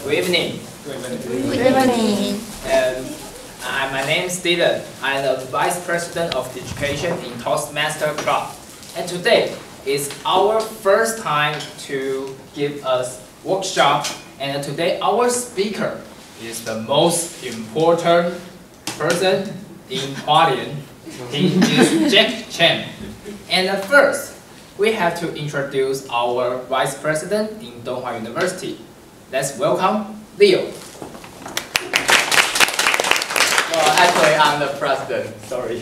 Good evening. Good evening. My name is Dylan. I'm the Vice President of Education in ToastMasters Club. And today is our first time to give us workshop. And today our speaker is the most important person in Hualien. He is Jack Chen. And first, we have to introduce our Vice President in Donghua University. Let's welcome Leo. Well, actually, I'm the president. Sorry.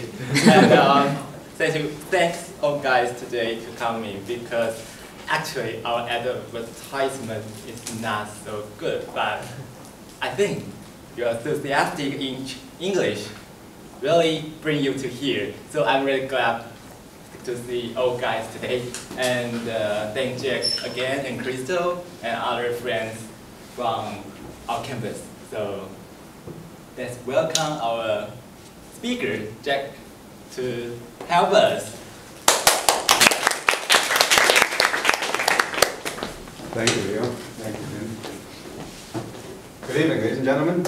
And thanks all guys today to come in, because actually our advertisement is not so good, but I think your enthusiastic in English really bring you to here. So I'm really glad to see all guys today, and thank Jack again and Crystal and other friends from our campus. So let's welcome our speaker Jack to help us. Thank you, Leo. Thank you, Tim. Good evening, ladies and gentlemen.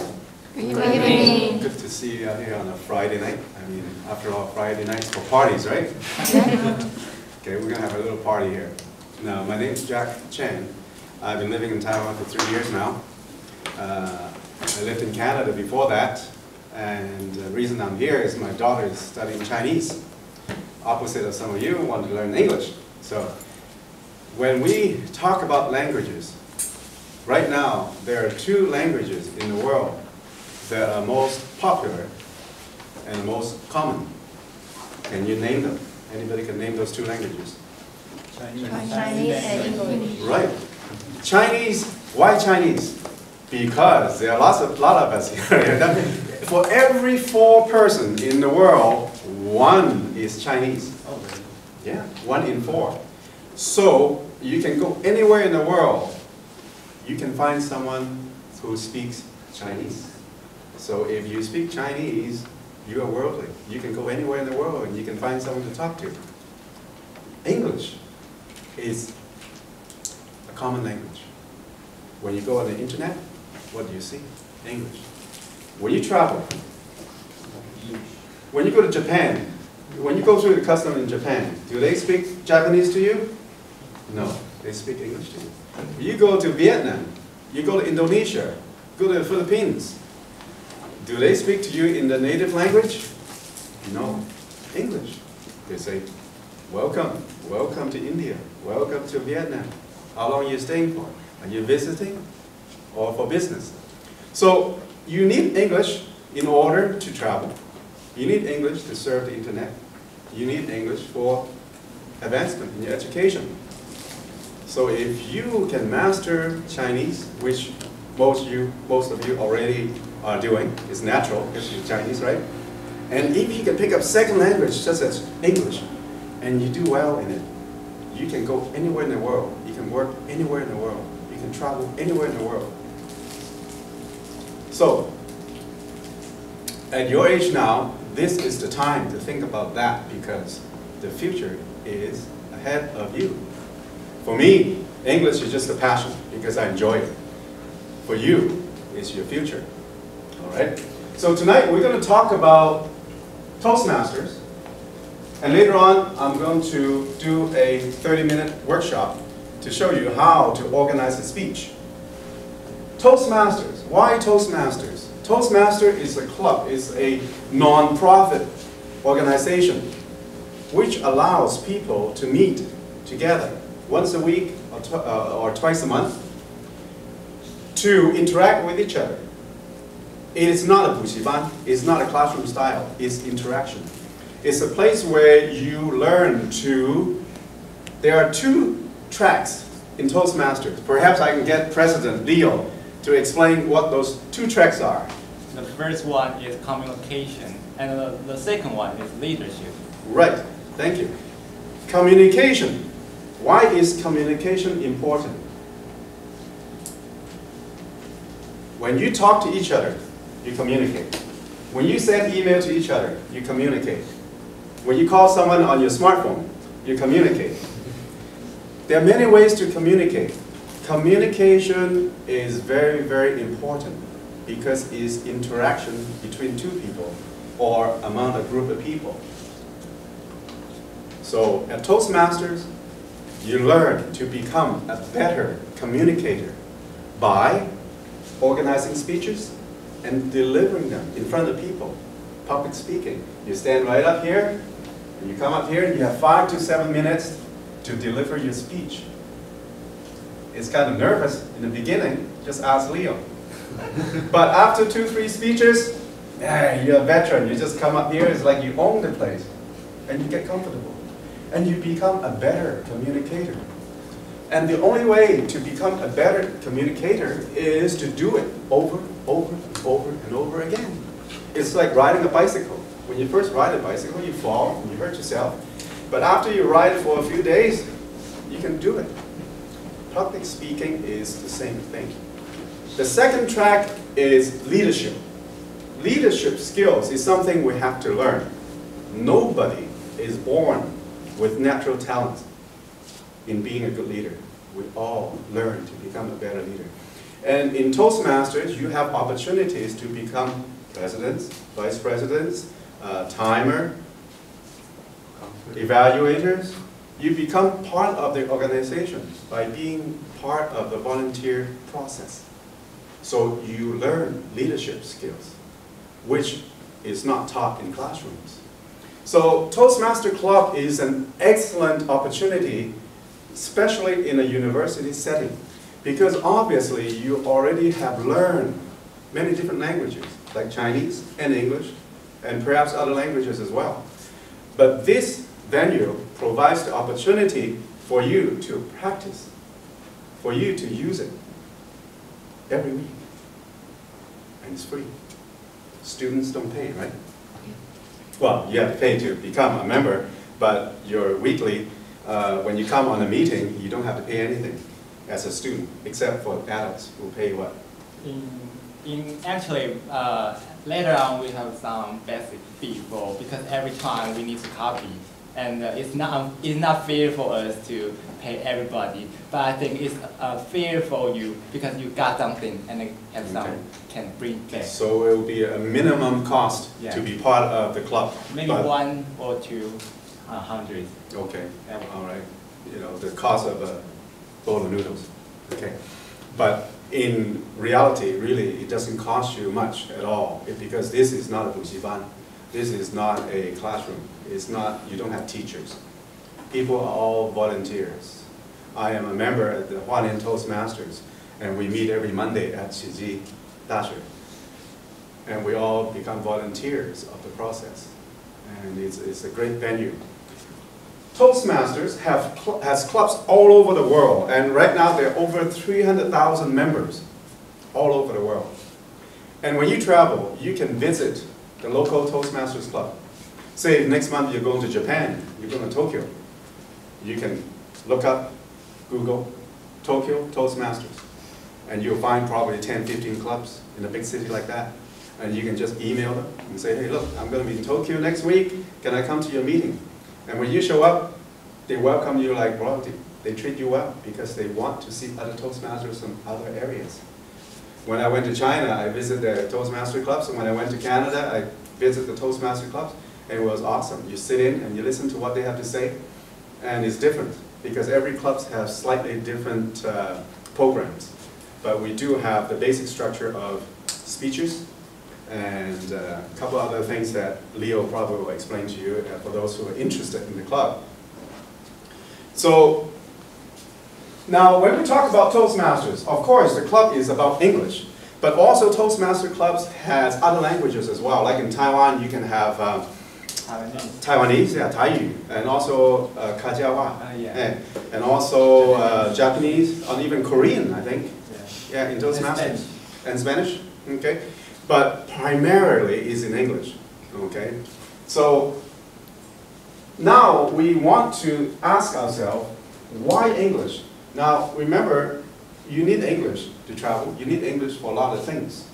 Good evening. Good to see you out here on a Friday night. I mean, after all, Friday nights for parties, right? Okay, we're going to have a little party here. Now, my name is Jack Chen. I've been living in Taiwan for 3 years now. I lived in Canada before that, and the reason I'm here is my daughter is studying Chinese. Opposite of some of you, want to learn English. So, when we talk about languages, right now, there are 2 languages in the world that are most popular and most common. Can you name them? Anybody can name those 2 languages? Chinese and English. Right. Chinese. Why Chinese? Because there are a lot of us here. For every 4 person in the world, 1 is Chinese. Oh, really? Yeah, 1 in 4. So you can go anywhere in the world, you can find someone who speaks Chinese. So if you speak Chinese, you are worldly. You can go anywhere in the world and you can find someone to talk to. English is a common language. When you go on the internet, what do you see? English. When you travel, when you go to Japan, when you go through the custom in Japan, do they speak Japanese to you? No, they speak English to you. You go to Vietnam, you go to Indonesia, go to the Philippines. Do they speak to you in the native language? No, English. They say, welcome, welcome to India, welcome to Vietnam. How long are you staying for? Are you visiting or for business? So you need English in order to travel. You need English to serve the internet. You need English for advancement in your education. So if you can master Chinese, which most of you already are doing, it's natural because you're Chinese, right? And if you can pick up second language such as English, and you do well in it, you can go anywhere in the world. You can work anywhere in the world. You can travel anywhere in the world. So, at your age now, this is the time to think about that, because the future is ahead of you. For me, English is just a passion because I enjoy it. For you, it's your future. All right? So tonight we're going to talk about ToastMasters. And later on, I'm going to do a 30-minute workshop to show you how to organize a speech. ToastMasters. Why ToastMasters? ToastMasters is a club, is a non-profit organization which allows people to meet together once a week or twice a month to interact with each other. It is not a 补习班, it's not a classroom style, it's interaction. It's a place where you learn to, there are 2 tracks in ToastMasters. Perhaps I can get President Leo to explain what those 2 tracks are. The first one is communication, and the second one is leadership. Right, thank you. Communication. Why is communication important? When you talk to each other, you communicate. When you send email to each other, you communicate. When you call someone on your smartphone, you communicate. There are many ways to communicate. Communication is very, very important because it's interaction between two people or among a group of people. So at ToastMasters, you learn to become a better communicator by organizing speeches and delivering them in front of people. Public speaking. You stand right up here, and you come up here, and you have 5 to 7 minutes to deliver your speech. It's kind of nervous in the beginning, just ask Leo. But after 2-3 speeches, you're a veteran. You just come up here, it's like you own the place, and you get comfortable. And you become a better communicator. And the only way to become a better communicator is to do it over and over again. It's like riding a bicycle. When you first ride a bicycle, you fall and you hurt yourself. But after you ride it for a few days, you can do it. Public speaking is the same thing. The second track is leadership. Leadership skills is something we have to learn. Nobody is born with natural talent in being a good leader. We all learn to become a better leader. And in ToastMasters, you have opportunities to become presidents, vice presidents, timer, evaluators. You become part of the organization by being part of the volunteer process. So you learn leadership skills, which is not taught in classrooms. So Toastmaster Club is an excellent opportunity, especially in a university setting, because obviously you already have learned many different languages, like Chinese and English, and perhaps other languages as well. But this venue provides the opportunity for you to practice, for you to use it every week. And it's free. Students don't pay, right? Well, you have to pay to become a member, but your weekly, when you come on a meeting, you don't have to pay anything as a student, except for adults who pay what? Actually, later on we have some basic fee because every time we need to copy, and it's not fair for us to pay everybody. But I think it's fair for you because you got something and have some can bring back. So it will be a minimum cost to be part of the club. Maybe 1 or 200. Okay, all right. You know, the cost of a bowl of noodles. Okay, but in reality, really, it doesn't cost you much at all because this is not a 补习班. This is not a classroom. It's not. You don't have teachers. People are all volunteers. I am a member at the花莲ToastMasters, and we meet every Monday at 实际大学. And we all become volunteers of the process. And it's a great venue. ToastMasters has clubs all over the world, and right now there are over 300,000 members all over the world. And when you travel, you can visit the local ToastMasters club. Say next month you're going to Japan, you're going to Tokyo. You can look up, Google, Tokyo ToastMasters, and you'll find probably 10, 15 clubs in a big city like that. And you can just email them and say, hey, look, I'm going to be in Tokyo next week. Can I come to your meeting? And when you show up, they welcome you like royalty. They treat you well because they want to see other Toastmasters from other areas. When I went to China, I visited the Toastmaster clubs, and when I went to Canada, I visited the Toastmaster clubs, and it was awesome. You sit in and you listen to what they have to say, and it's different because every club has slightly different programs. But we do have the basic structure of speeches, and a couple other things that Leo probably will explain to you for those who are interested in the club. So, now when we talk about Toastmasters, of course the club is about English, but also Toastmaster clubs has other languages as well. Like in Taiwan, you can have Taiwanese, yeah, Taiyu, and also Kajiawa, and also Japanese, and even Korean, I think, yeah, in Toastmasters, and Spanish, okay. But primarily is in English, okay? So now we want to ask ourselves, why English? Now remember, you need English to travel, you need English for a lot of things.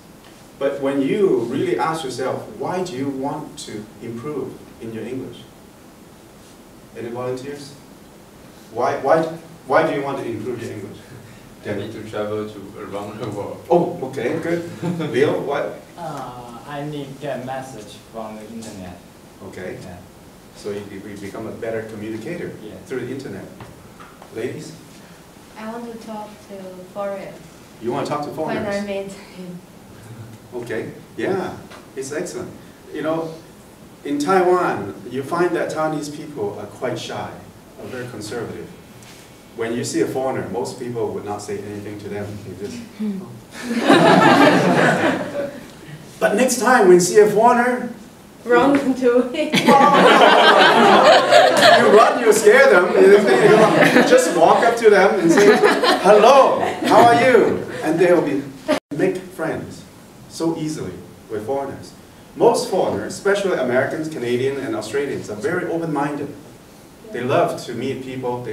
But when you really ask yourself, why do you want to improve in your English? Any volunteers? Why do you want to improve your English? I need to travel to around the world. Oh, okay, good. Leo, what? I need to get message from the internet. Okay, Yeah. so you become a better communicator Yeah. through the internet. Ladies, I want to talk to foreigners you want to talk to when I foreigners? meet Okay, yeah, it's excellent. You know, in Taiwan, you find that Taiwanese people are quite shy, are very conservative. When you see a foreigner, most people would not say anything to them. You just, But next time when you see a foreigner, wrong to it. you run, you scare them, just walk up to them and say, hello, how are you? And they'll make friends so easily with foreigners. Most foreigners, especially Americans, Canadians, and Australians, are very open-minded. They love to meet people.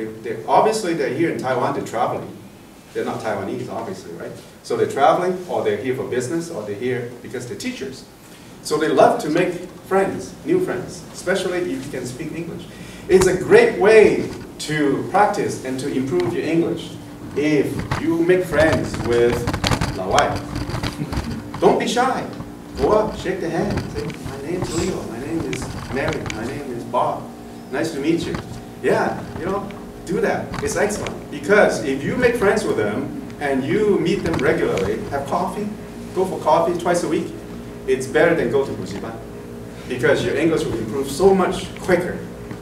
Obviously, they're here in Taiwan, they're traveling. They're not Taiwanese, obviously, right? So they're traveling, or they're here for business, or they're here because they're teachers. So they love to make friends, new friends, especially if you can speak English. It's a great way to practice and to improve your English if you make friends with Lawai. Don't be shy. Go up, shake the hand, say, my name's Leo, my name is Mary, my name is Bob. Nice to meet you. Yeah, you know, do that. It's excellent. Because if you make friends with them and you meet them regularly, have coffee, go for coffee twice a week, it's better than go to Busiban. Because your English will improve so much quicker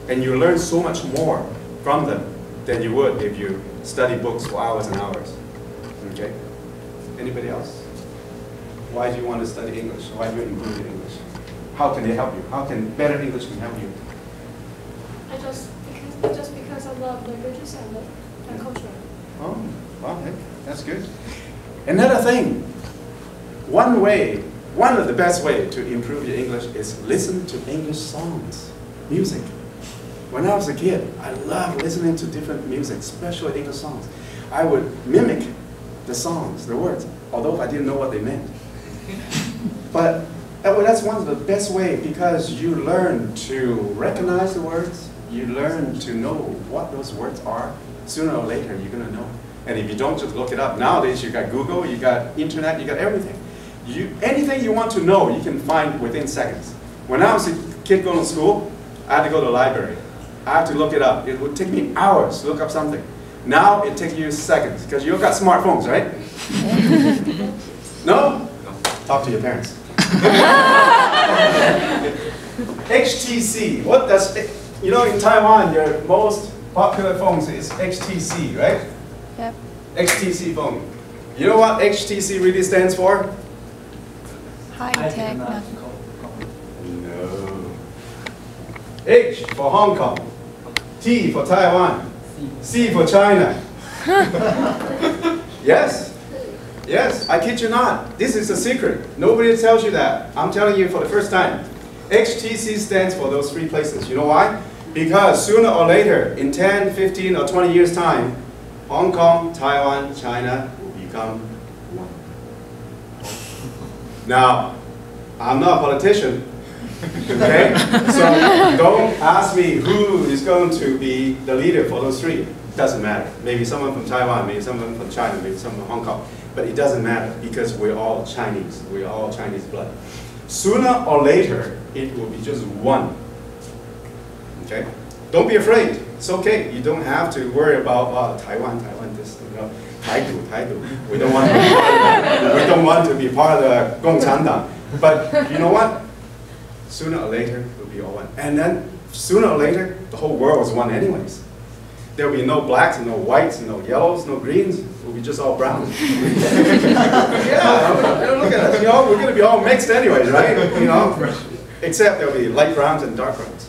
and you learn so much more from them than you would if you study books for hours and hours. Okay? Anybody else? Why do you want to study English? Why do you improve your English? How can they help you? How can better English can help you? Just because I love languages and culture. Oh, well, hey, that's good. Another thing, one of the best ways to improve your English is listen to English songs, music. When I was a kid, I loved listening to different music, especially English songs. I would mimic the songs, the words, although I didn't know what they meant. But that's one of the best ways because you learn to recognize the words, you learn to know what those words are. Sooner or later, you're going to know. And if you don't, just look it up. Nowadays, you got Google, you got internet, you got everything. Anything you want to know, you can find within seconds. When I was a kid going to school, I had to go to the library. I had to look it up. It would take me hours to look up something. Now, it takes you seconds, because you've got smartphones, right? No? Talk to your parents. HTC, what does it? You know, in Taiwan, your most popular phones is HTC, right? Yep. HTC phone. You know what HTC really stands for? High-tech. No. H for Hong Kong. T for Taiwan. C for China. Yes. Yes, I kid you not. This is a secret. Nobody tells you that. I'm telling you for the first time. HTC stands for those three places. You know why? Because sooner or later, in 10, 15, or 20 years' time, Hong Kong, Taiwan, China will become one. Now, I'm not a politician, okay? So don't ask me who is going to be the leader for those three. It doesn't matter. Maybe someone from Taiwan, maybe someone from China, maybe someone from Hong Kong. But it doesn't matter because we're all Chinese. We're all Chinese blood. Sooner or later, it will be just one. Okay? Don't be afraid. It's okay. You don't have to worry about Taiwan, this, you know, Taidu. We don't want to be part of the Gongchandang. But you know what? Sooner or later, it will be all one. And then sooner or later, the whole world is one anyways. There will be no blacks, no whites, no yellows, no greens. It will be just all brown. Yeah, look at us. You know, we're going to be all mixed anyways, right? You know, except there will be light browns and dark browns.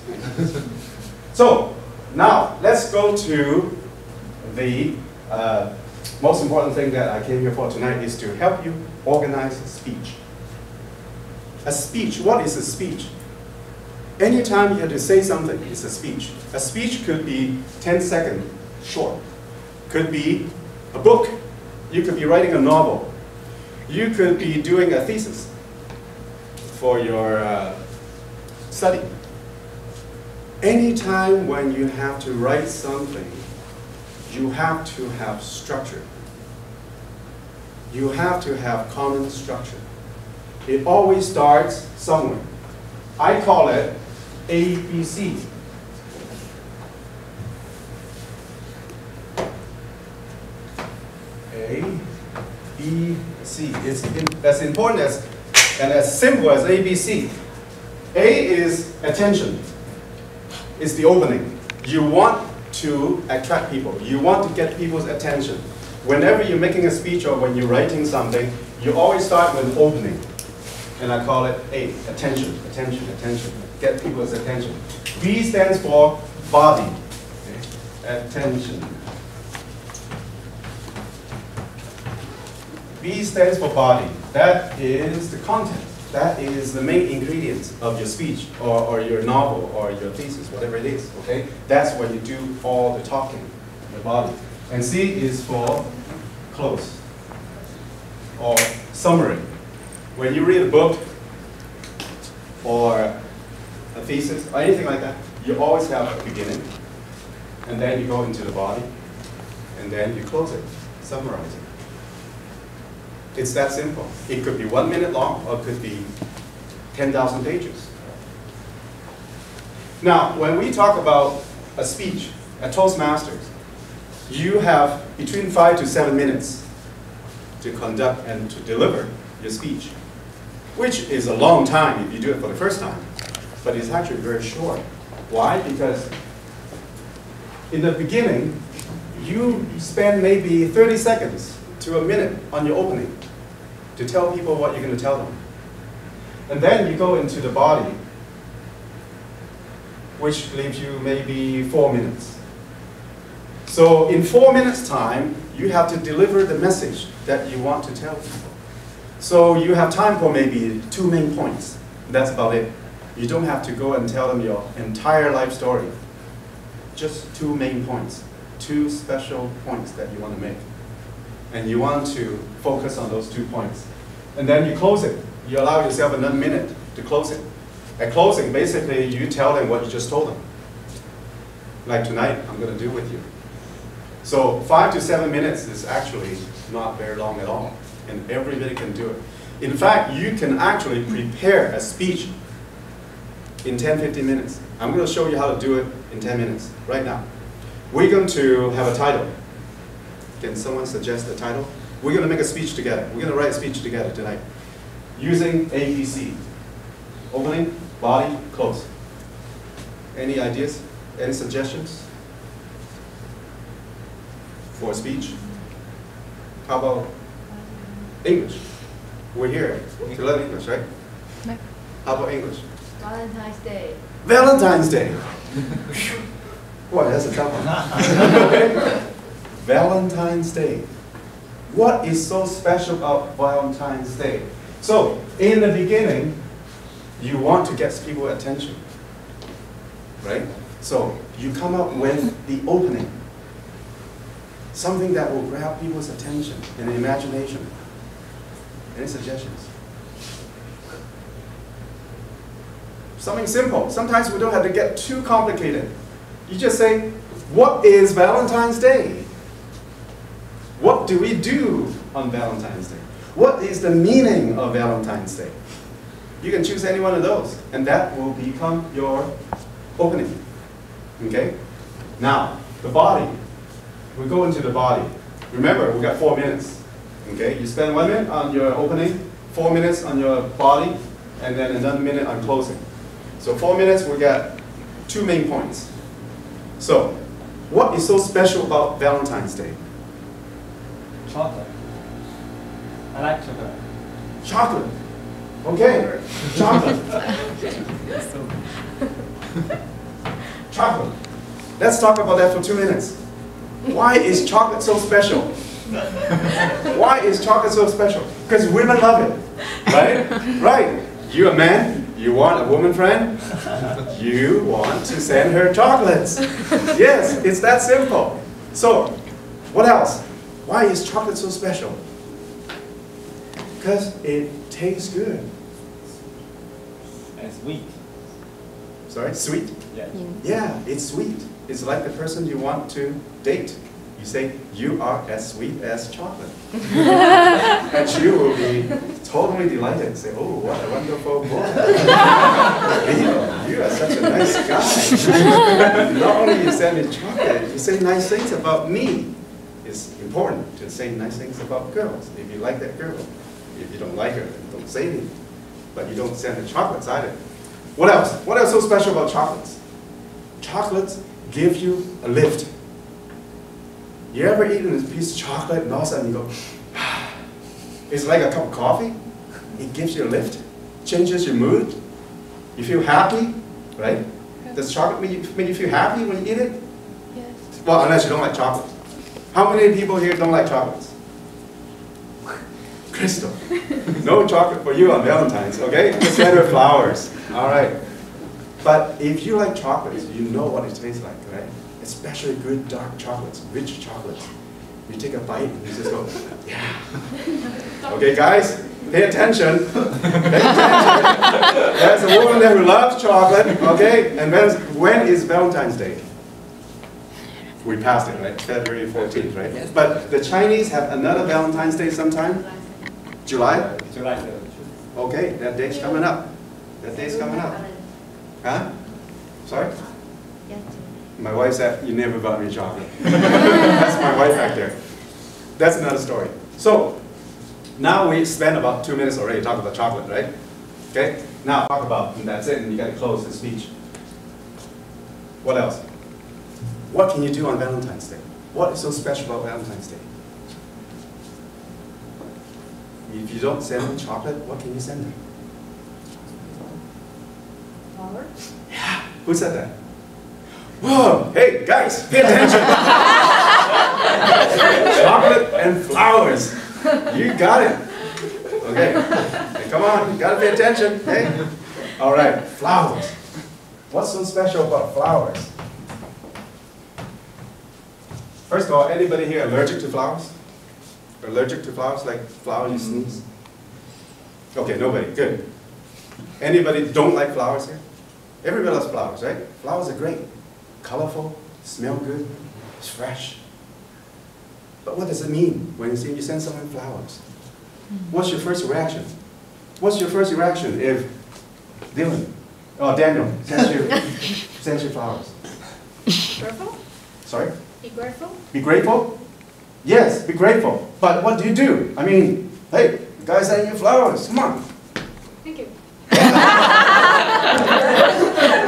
So now let's go to the most important thing that I came here for tonight is to help you organize a speech. A speech, what is a speech? Anytime you have to say something, it's a speech. A speech could be 10 seconds short. Could be a book. You could be writing a novel. You could be doing a thesis for your study. Anytime when you have to write something, you have to have structure. you have to have common structure. It always starts somewhere. I call it ABC. A, B, C. It's as important as and as simple as ABC. A is attention. It's the opening. You want to attract people. You want to get people's attention. Whenever you're making a speech or when you're writing something, you always start with opening. And I call it A, attention, attention, attention. Get people's attention. B stands for body. Okay. Attention. B stands for body. That is the content. That is the main ingredient of your speech or your novel or your thesis, whatever it is, okay? That's when you do all the talking, the body. And C is for close or summary. When you read a book or a thesis or anything like that, you always have a beginning, and then you go into the body, and then you close it, summarize it. It's that simple. It could be 1 minute long, or it could be 10,000 pages. Now, when we talk about a speech at ToastMasters, you have between 5 to 7 minutes to conduct and to deliver your speech, which is a long time if you do it for the first time, but it's actually very short. Why? Because in the beginning, you spend maybe 30 seconds to a minute on your opening to tell people what you're going to tell them. And then you go into the body, which leaves you maybe 4 minutes. So in 4 minutes time, you have to deliver the message that you want to tell people. So you have time for maybe 2 main points. That's about it. You don't have to go and tell them your entire life story. Just 2 main points, 2 special points that you want to make. And you want to focus on those 2 points. And then you close it. You allow yourself another minute to close it. At closing, basically, you tell them what you just told them. Like tonight, I'm going to do with you. So 5 to 7 minutes is actually not very long at all. And everybody can do it. In fact, you can actually prepare a speech in 10-15 minutes. I'm going to show you how to do it in 10 minutes, right now. We're going to have a title. Can someone suggest a title? We're going to make a speech together. We're going to write a speech together tonight using ABC. Opening, body, close. Any ideas? Any suggestions for a speech? How about English? We're here to learn English, right? No. How about English? Valentine's Day. Valentine's Day. Boy, that's a tough one. Valentine's Day. What is so special about Valentine's Day? So, in the beginning, you want to get people's attention, right? So, you come up with the opening. Something that will grab people's attention and imagination. Any suggestions? Something simple. Sometimes we don't have to get too complicated. You just say, what is Valentine's Day? What do we do on Valentine's Day? What is the meaning of Valentine's Day? You can choose any one of those, and that will become your opening. Okay? Now, the body. We go into the body. Remember, we got 4 minutes. Okay? You spend 1 minute on your opening, 4 minutes on your body, and then another minute on closing. So 4 minutes, we got 2 main points. So, what is so special about Valentine's Day? Chocolate. I like chocolate. Chocolate. Okay. Chocolate. Chocolate. Let's talk about that for 2 minutes. Why is chocolate so special? Why is chocolate so special? Because women love it. Right? Right. You're a man, you want a woman friend, you want to send her chocolates. Yes, it's that simple. So, what else? Why is chocolate so special? Because it tastes good. And sweet. Sorry, sweet? Yeah. Yeah, it's sweet. It's like the person you want to date. You say, you are as sweet as chocolate. And she will be totally delighted. Say, oh, what a wonderful boy. Leo, you are such a nice guy. Not only you send me chocolate, you say nice things about me. It's important to say nice things about girls. If you like that girl, if you don't like her, then don't say anything. But you don't send her chocolates either. What else? What else is so special about chocolates? Chocolates give you a lift. You ever eaten a piece of chocolate and all of a sudden you go, it's like a cup of coffee. It gives you a lift, changes your mood. You feel happy, right? Does chocolate make you feel happy when you eat it? Yes. Well, unless you don't like chocolate. How many people here don't like chocolates? Crystal. No chocolate for you on Valentine's, okay? Instead of flowers. All right. But if you like chocolates, you know what it tastes like, right? Especially good dark chocolates, rich chocolates. You take a bite and you just go, yeah. Okay, guys, pay attention. Pay attention. There's a woman there who loves chocolate, okay? And when is Valentine's Day? We passed it, right? February 14th, right? Yes. But the Chinese have another Valentine's Day sometime? July? July 7th. Okay, that day's coming up. That day's coming up. Huh? Sorry? My wife said, you never bought me chocolate. That's my wife back there. That's another story. So, now we spent about 2 minutes already talking about chocolate, right? Okay, now talk about, and that's it, and you gotta close the speech. What else? What can you do on Valentine's Day? What is so special about Valentine's Day? If you don't send them chocolate, what can you send them? Flowers? Yeah, who said that? Whoa, hey guys, pay attention. Chocolate and flowers. You got it. Okay, hey, come on, you gotta pay attention, hey? All right, flowers. What's so special about flowers? First of all, anybody here allergic to flowers? Allergic to flowers, like flowers you sneeze? Okay, nobody, good. Anybody don't like flowers here? Everybody loves flowers, right? Flowers are great. Colorful, smell good, it's fresh. But what does it mean when you send someone flowers? What's your first reaction? What's your first reaction if Daniel sends you flowers? Grateful? Sorry? Be grateful? Be grateful? Yes, be grateful. But what do? I mean, hey, the guy sent you flowers, come on. Thank you.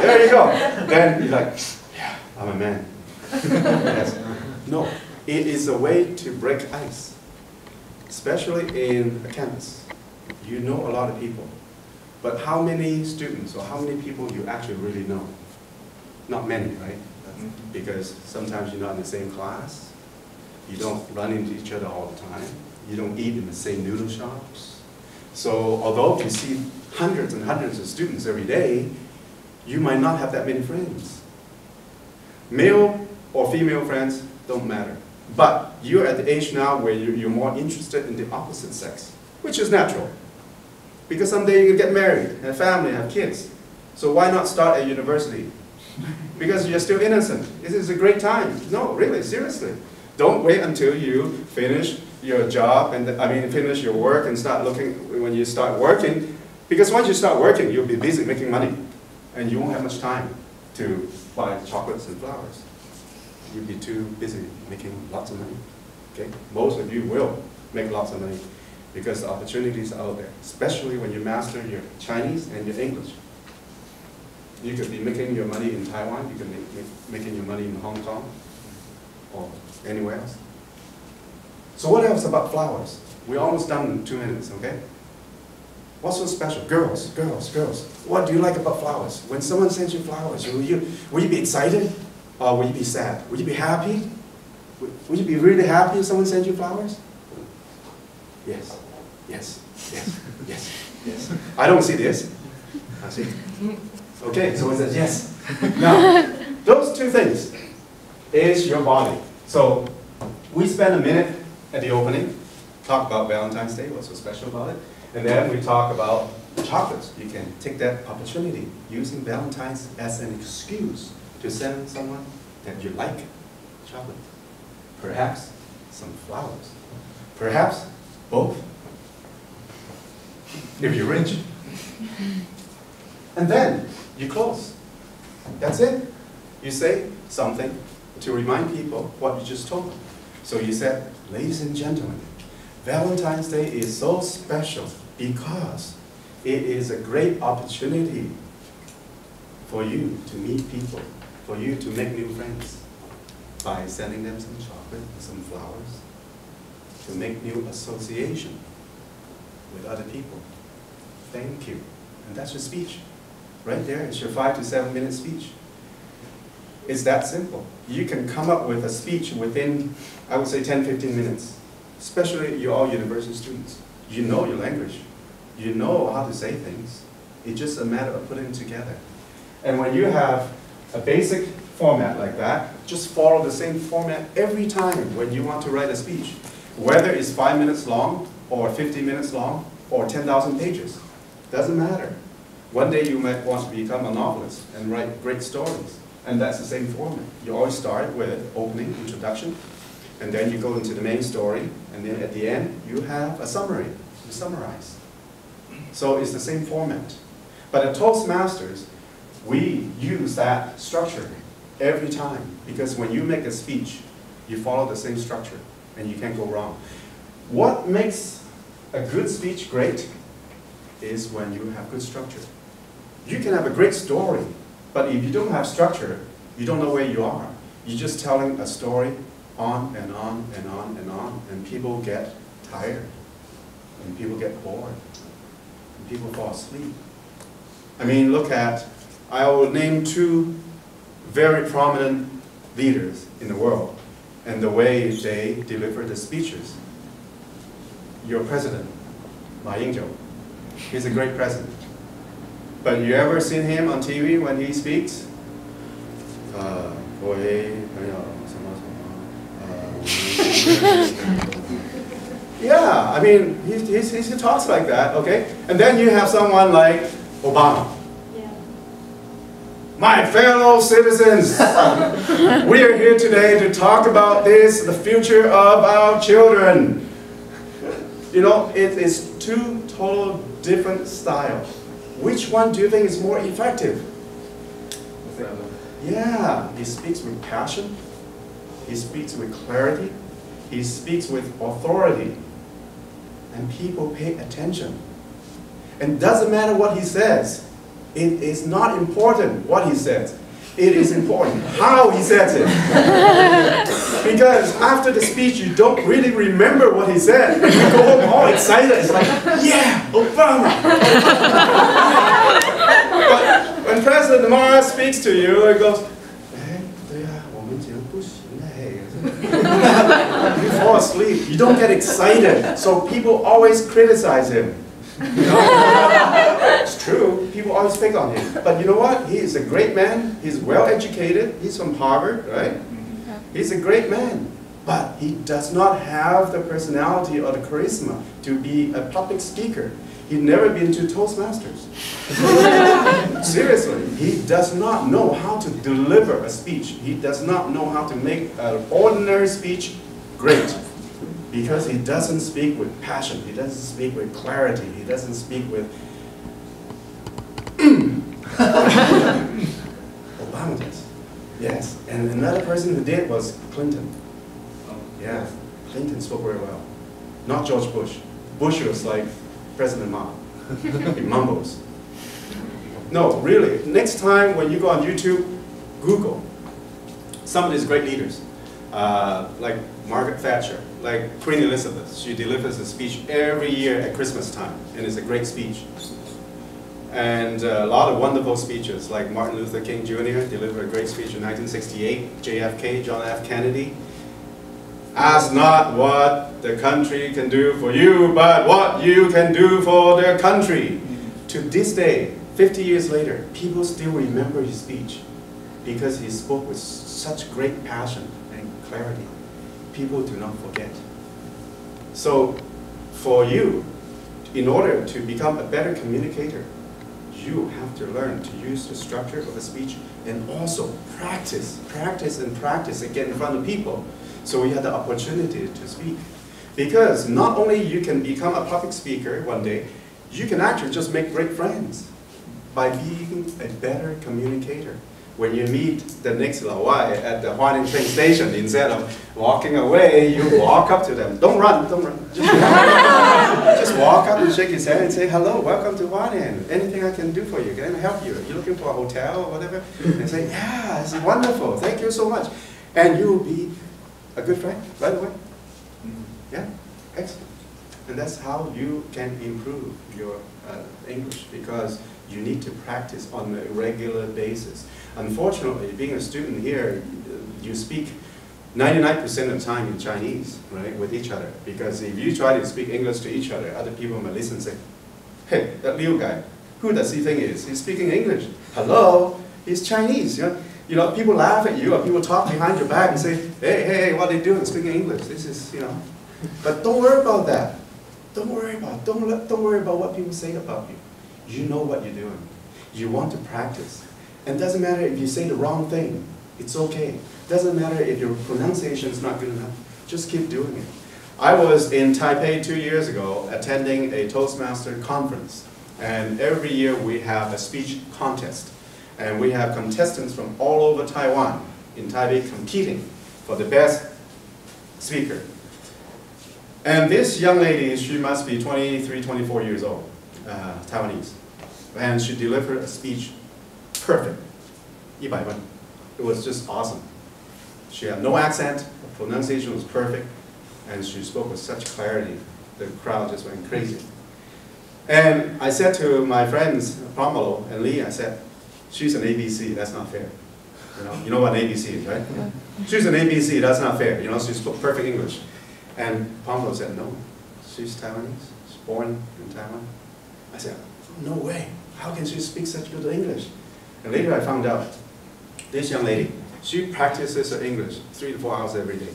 There you go. Then you're like, yeah, I'm a man. Yes. No, it is a way to break ice, especially in a campus. You know a lot of people, but how many students or how many people you actually really know? Not many, right? Because sometimes you're not in the same class. You don't run into each other all the time. You don't eat in the same noodle shops. So although you see hundreds and hundreds of students every day, you might not have that many friends. Male or female friends don't matter. But you're at the age now where you're more interested in the opposite sex, which is natural. Because someday you get married, have family, have kids. So why not start at university? Because you're still innocent. This is a great time. No, really, seriously. Don't wait until you finish your job and finish your work and start looking when you start working. Because once you start working, you'll be busy making money. And you won't have much time to buy chocolates and flowers. You'll be too busy making lots of money. Okay? Most of you will make lots of money because the opportunities are out there, especially when you master your Chinese and your English. You could be making your money in Taiwan, you could be making your money in Hong Kong, or anywhere else. So what else about flowers? We're almost done in 2 minutes, okay? What's so special? Girls, girls, girls. What do you like about flowers? When someone sends you flowers, will you be excited? Or will you be sad? Will you be happy? Will you be really happy if someone sends you flowers? Yes, yes, yes, yes, yes. I don't see this. I see. Okay, so it says yes. Now, those two things is your body. So we spend a minute at the opening, talk about Valentine's Day, what's so special about it, and then we talk about chocolates. You can take that opportunity using Valentine's as an excuse to send someone that you like chocolate. Perhaps some flowers. Perhaps both. If you're rich. And then you close. That's it. You say something to remind people what you just told them. So you said, ladies and gentlemen, Valentine's Day is so special because it is a great opportunity for you to meet people, for you to make new friends by sending them some chocolate, some flowers, to make new association with other people. Thank you. And that's your speech. Right there, it's your 5 to 7 minute speech. It's that simple. You can come up with a speech within, I would say, 10, 15 minutes. Especially you're all university students. You know your language. You know how to say things. It's just a matter of putting it together. And when you have a basic format like that, just follow the same format every time when you want to write a speech. Whether it's 5 minutes long, or 50 minutes long, or 10,000 pages. Doesn't matter. One day you might want to become a novelist and write great stories. And that's the same format. You always start with opening, introduction, and then you go into the main story, and then at the end, you have a summary. You summarize. So it's the same format. But at ToastMasters, we use that structure every time, because when you make a speech, you follow the same structure, and you can't go wrong. What makes a good speech great is when you have good structure. You can have a great story, but if you don't have structure, you don't know where you are. You're just telling a story on and on and on and on, and people get tired, and people get bored, and people fall asleep. I mean, look at, I will name 2 very prominent leaders in the world, and the way they deliver the speeches. Your president, Ma Ying-jeou, he's a great president. But you ever seen him on TV when he speaks? Yeah, I mean, he talks like that, okay? And then you have someone like Obama. Yeah. My fellow citizens, we are here today to talk about this, the future of our children. You know, it is 2 total different styles. Which one do you think is more effective? Yeah, he speaks with passion, he speaks with clarity, he speaks with authority, and people pay attention. And it doesn't matter what he says. It is not important what he says. It is important how he says it. Because after the speech, you don't really remember what he said. And you go home all excited. It's like, yeah, Obama. But when President Ma speaks to you, it goes, you fall asleep. You don't get excited. So people always criticize him. You know? It's true. People always pick on him. But you know what? He is a great man. He's well educated. He's from Harvard, right? He's a great man. But he does not have the personality or the charisma to be a public speaker. He'd never been to ToastMasters. Seriously, he does not know how to deliver a speech. He does not know how to make an ordinary speech great. Because he doesn't speak with passion, he doesn't speak with clarity, he doesn't speak with Obama does. Yes, and another person who did was Clinton. Yeah, Clinton spoke very well. Not George Bush. Bush was like President Ma. He mumbles. No, really, next time when you go on YouTube, Google some of these great leaders, like Margaret Thatcher, like Queen Elizabeth. She delivers a speech every year at Christmas time, and it's a great speech. And a lot of wonderful speeches, like Martin Luther King Jr. delivered a great speech in 1968, JFK, John F. Kennedy. Ask not what the country can do for you, but what you can do for their country. To this day, 50 years later, people still remember his speech because he spoke with such great passion and clarity. People do not forget. So, for you, in order to become a better communicator, you have to learn to use the structure of a speech and also practice and get in front of people. So we had the opportunity to speak. Because not only you can become a public speaker one day, you can actually just make great friends by being a better communicator. When you meet the next Lawai at the Hualien train station, instead of walking away, you walk up to them. Don't run, don't run. Just walk up and shake his hand and say, hello, welcome to Hualien. Anything I can do for you? Can I help you? Are you looking for a hotel or whatever? And say, yeah, this is wonderful. Thank you so much. And you will be a good friend right away. Yeah, excellent. And that's how you can improve your English, because you need to practice on a regular basis. Unfortunately, being a student here, you speak 99% of the time in Chinese, right, with each other. Because if you try to speak English to each other, other people might listen and say, hey, that Liu guy, who does he think he is? He's speaking English. Hello, he's Chinese. You know, people laugh at you, or people talk behind your back and say, hey, what are they doing speaking English? This is, you know. But don't worry about that. Don't worry about it. Don't worry about what people say about you. You know what you're doing. You want to practice. And it doesn't matter if you say the wrong thing. It's okay. It doesn't matter if your pronunciation is not good enough. Just keep doing it. I was in Taipei 2 years ago attending a ToastMasters conference. And every year we have a speech contest. And we have contestants from all over Taiwan in Taipei competing for the best speaker. And this young lady, she must be 23, 24 years old, Taiwanese. And she delivered a speech perfect, 100分. It was just awesome. She had no accent, her pronunciation was perfect, and she spoke with such clarity. The crowd just went crazy. And I said to my friends, Pamelo and Lee, I said, she's an ABC, that's not fair. You know what an ABC is, right? She's an ABC, that's not fair. You know, she spoke perfect English. And Pamelo said, no, she's Taiwanese, she's born in Taiwan. I said, no way, how can she speak such good English? And later I found out, this young lady, she practices her English 3 to 4 hours every day.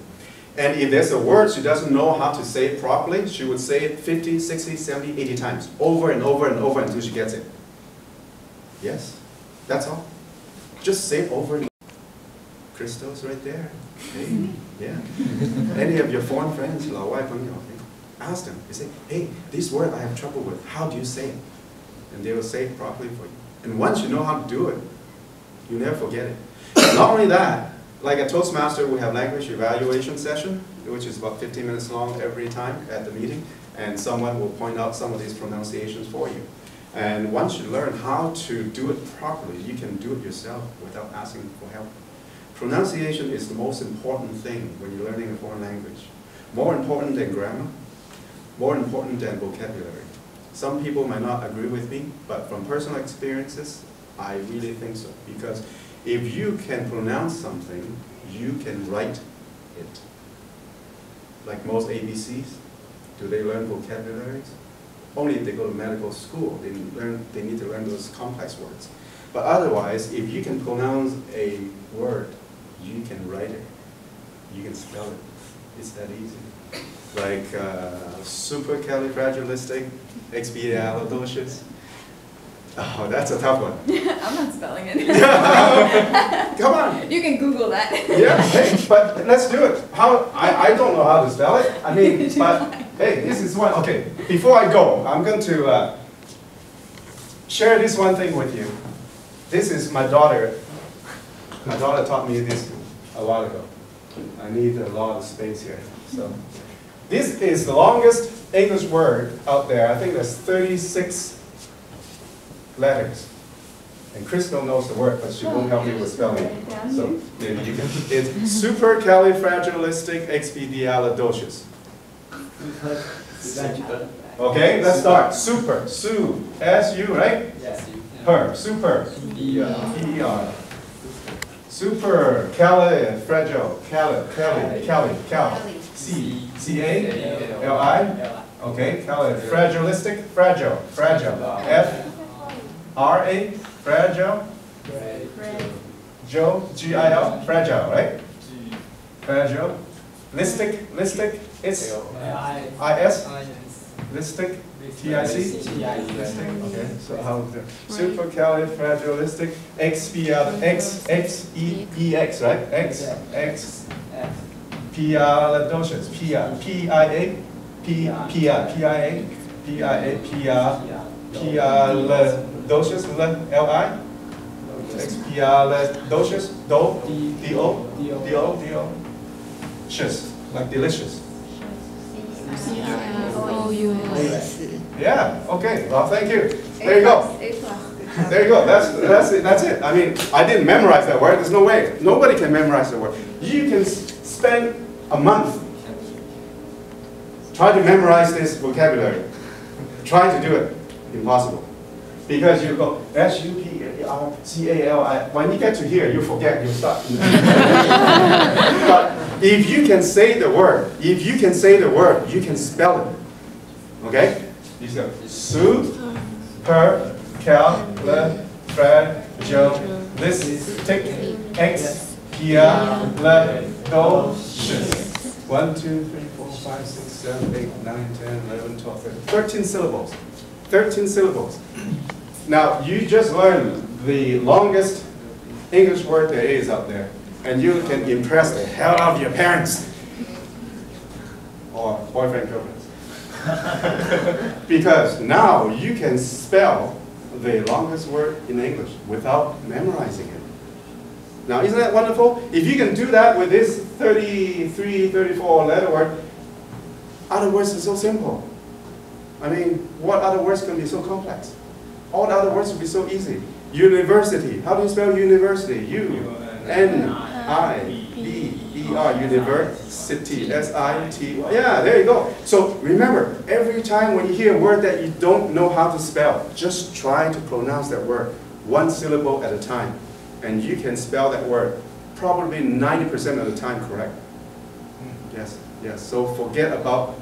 And if there's a word she doesn't know how to say it properly, she would say it 50, 60, 70, 80 times, over and over and over until she gets it. Yes, that's all. Just say it over and over. Crystal's right there. Hey, yeah. Any of your foreign friends, ask them. They say, hey, this word I have trouble with, how do you say it? And they will say it properly for you. And once you know how to do it, you never forget it. Not only that, like at Toastmaster, we have language evaluation session, which is about 15 minutes long every time at the meeting, and someone will point out some of these pronunciations for you. And once you learn how to do it properly, you can do it yourself without asking for help. Pronunciation is the most important thing when you're learning a foreign language. More important than grammar, more important than vocabulary. Some people might not agree with me, but from personal experiences, I really think so. Because if you can pronounce something, you can write it. Like most ABCs, do they learn vocabularies? Only if they go to medical school, they need to learn those complex words. But otherwise, if you can pronounce a word, you can write it. You can spell it. It's that easy. Like supercalifragilisticexpialidocious. Oh, that's a tough one. I'm not spelling it. Come on. You can Google that. Yeah, hey, but let's do it. I don't know how to spell it. I mean, but hey, this is one. Okay, before I go, I'm going to share this one thing with you. This is my daughter. My daughter taught me this a while ago. I need a lot of space here. So, this is the longest English word out there. I think there's 36 letters. And Crystal knows the word, but she won't help me with spelling it. So maybe you can. It's supercalifragilisticexpialidocious. Okay, let's start. Super, Sue, S-U, right? Yes. Her, super, E-R. Super, califragile, cali, C-A-L-I? Okay, califragilistic, fragile, F-R-A, fragile, Joe, G-I-L, fragile, right? Fragile, listic, it's I-S, listic, T-I-C? Okay, so how is it? Supercalifragilistic, X-E-E-X, right? X-X-P pialidocious, P-I-A, P-I-A, pialidocious, L-I, pialidocious, D-O, shus, like delicious. Yeah, okay, well, thank you. There you go. There you go. That's it. That's it. I mean, I didn't memorize that word. There's no way. Nobody can memorize that word. You can spend a month trying to memorize this vocabulary. Try to do it. Impossible. Because you go S-U-P-A-R-C-A-L-I. When you get to here, you forget. You stop. But if you can say the word, you can spell it. Okay? You say supercalifragilisticexpialidocious. 1, 2, 3, 4, 5, 6, 7, 8, 9, 10, 11, 12, 13 syllables. 13 syllables. Now, you just learned the longest English word there is out there, and you can impress the hell out of your parents or boyfriend, girlfriend. Because now you can spell the longest word in English without memorizing it. Now, isn't that wonderful? If you can do that with this 33, 34 letter word, other words are so simple. I mean, what other words can be so complex? All the other words will be so easy. University. How do you spell university? U-N-I-V-E-R. University. S-I-T. Yeah, there you go. So remember, every time when you hear a word that you don't know how to spell, just try to pronounce that word one syllable at a time. And you can spell that word probably 90% of the time correct. Yes, yes. So forget about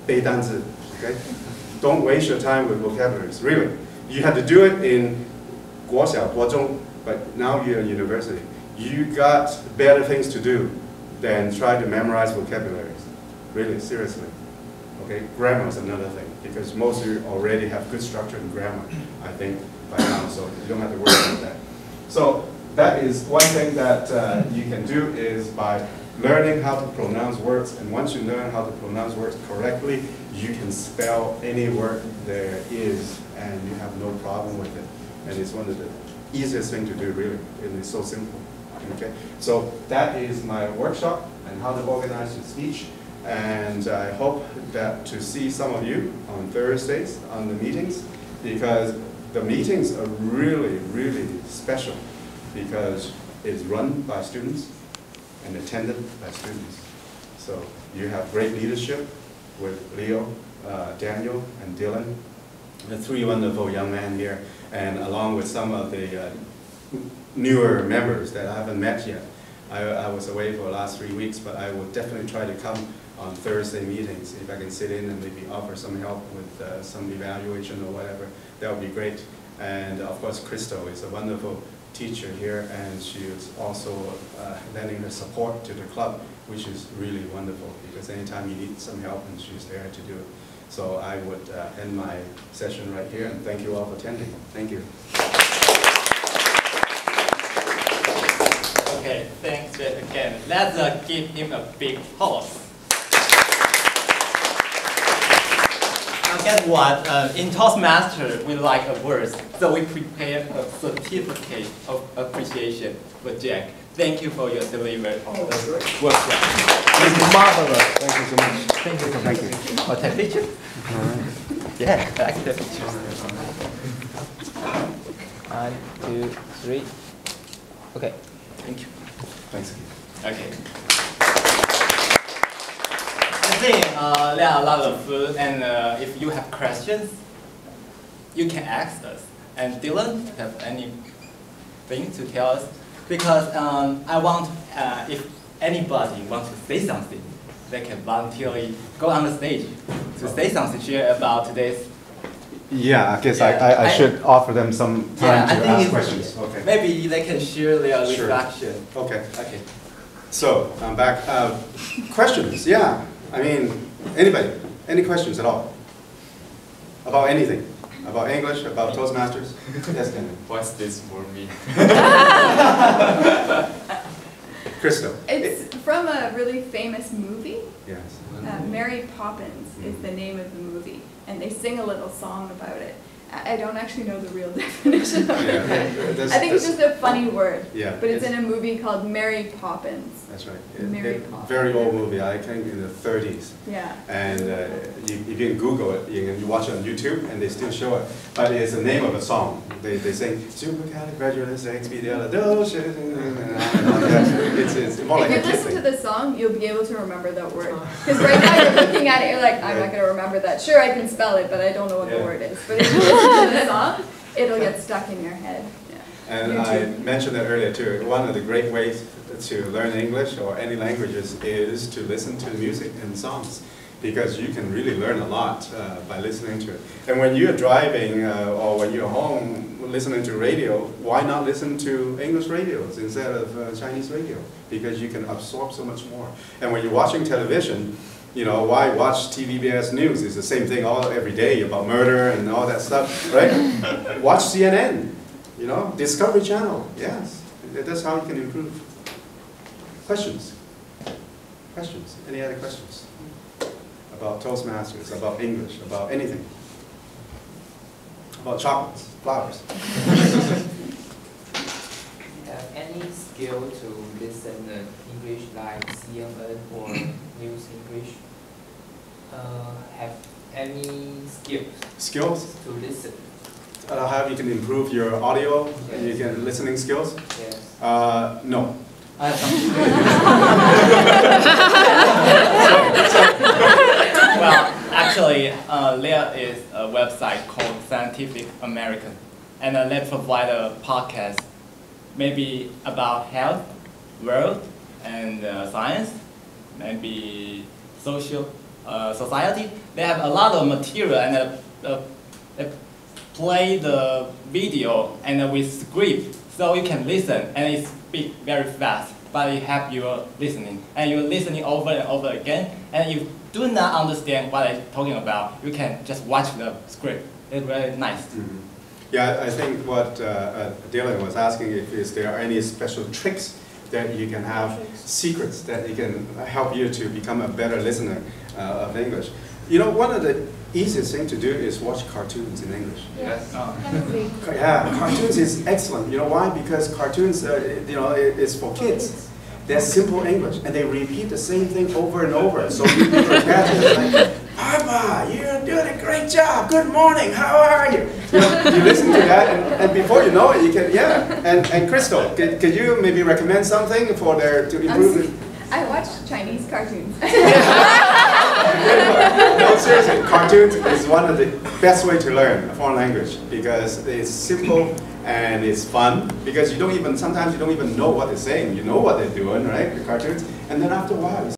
背单词, okay? Don't waste your time with vocabularies, really. You have to do it in 国小, 国中, but now you're in university. You got better things to do than try to memorize vocabularies. Really, seriously. Okay, grammar is another thing, because most of you already have good structure in grammar, I think, by now, so you don't have to worry about that. So that is one thing that you can do is by learning how to pronounce words, and once you learn how to pronounce words correctly, you can spell any word there is, and you have no problem with it. And it's one of the easiest things to do, really, and it's so simple. Okay, so that is my workshop and how to organize your speech, and I hope that to see some of you on Thursdays on the meetings, because the meetings are really, really special, because it's run by students and attended by students. So you have great leadership with Leo, Daniel, and Dylan, the three wonderful young men here, and along with some of the newer members that I haven't met yet. I was away for the last 3 weeks, but I will definitely try to come on Thursday meetings if I can sit in and maybe offer some help with some evaluation or whatever. That would be great. And of course, Crystal is a wonderful teacher here, and she is also lending her support to the club, which is really wonderful, because anytime you need some help, and she's there to do it. So I would end my session right here, and thank you all for attending. Thank you. Okay, thanks Jack again. Let's give him a big applause. Now guess what? In ToastMasters, we like awards, so we prepared a certificate of appreciation for Jack. Thank you for your delivery of the workshop. It's marvelous. Thank you so much. Thank you so much. Thank you. Oh, take picture? Yeah, I like the picture. 1, 2, 3. Okay. Thank you. Thanks. Okay. I think there are a lot of food, and if you have questions, you can ask us. And Dylan, have anything to tell us? Because I want, if anybody wants to say something, they can voluntarily go on the stage to say something, share about today's. Yeah, I guess I should offer them some time to ask questions. Okay. Maybe they can share their Sure. reflection. Okay. Okay. So I'm back. Questions? Yeah. I mean, anybody? Any questions at all? About anything? About English? About ToastMasters? Yes, Ken. What's this for me? Crystal. It's from a really famous movie. Yes. Mary Poppins is the name of the movie, and they sing a little song about it. I don't actually know the real definition of it. I think it's just a funny word. Yeah. But it's in a movie called Mary Poppins. That's right. Mary Poppins. Very old movie, I think in the 30s. Yeah. And you can Google it, you can watch it on YouTube, and they still show it. But it's the name of a song. They sing supercalifragilisticexpialidocious. It's more like a If you kid listen to thing. the song, you'll be able to remember that word. Because right now you're looking at it, you're like, I'm not going to remember that. Sure, I can spell it, but I don't know what the Yeah. word is. But if you listen to the song, it'll get stuck in your head. Yeah. And I mentioned that earlier too. One of the great ways to learn English or any languages is to listen to music and songs, because you can really learn a lot by listening to it. And when you're driving or when you're home listening to radio, why not listen to English radios instead of Chinese radio? Because you can absorb so much more. And when you're watching television, you know, why watch TVBS News? It's the same thing every day about murder and all that stuff, right? Watch CNN, you know, Discovery Channel, yes. That's how you can improve. Questions? Questions? Any other questions? About ToastMasters, about English, about anything? About chocolates, flowers? Have any skill to listen English like CNN or News English? Have any Skills? to listen? How you can improve your audio, and you can listening skills? Yes. No. I have something. Well, actually, there is a website called Scientific American, and they provide a podcast, maybe about health, world, and science, maybe social, society. They have a lot of material, and they play the video and with script, so you can listen, and it speak very fast, but it help you listening, and you're listening over and over again, and you do not understand what I'm talking about, you can just watch the script. It's very nice. Mm-hmm. Yeah, I think what Dylan was asking is there are any special tricks that you can have, secrets that you can help you to become a better listener of English. You know, one of the easiest thing to do is watch cartoons in English. Yes. Yeah, cartoons is excellent. You know why? Because cartoons, you know, it's for kids. They're simple English, and they repeat the same thing over and over. So you can catch it like, Papa, you're doing a great job. Good morning. How are you? You know, you listen to that, and before you know it, you can, yeah. And Crystal, could you maybe recommend something for their to improve it? I watch Chinese cartoons. No, seriously, cartoons is one of the best way to learn a foreign language because it's simple and it's fun. Because sometimes you don't even know what they're saying. You know what they're doing, right? The cartoons, and then after a while,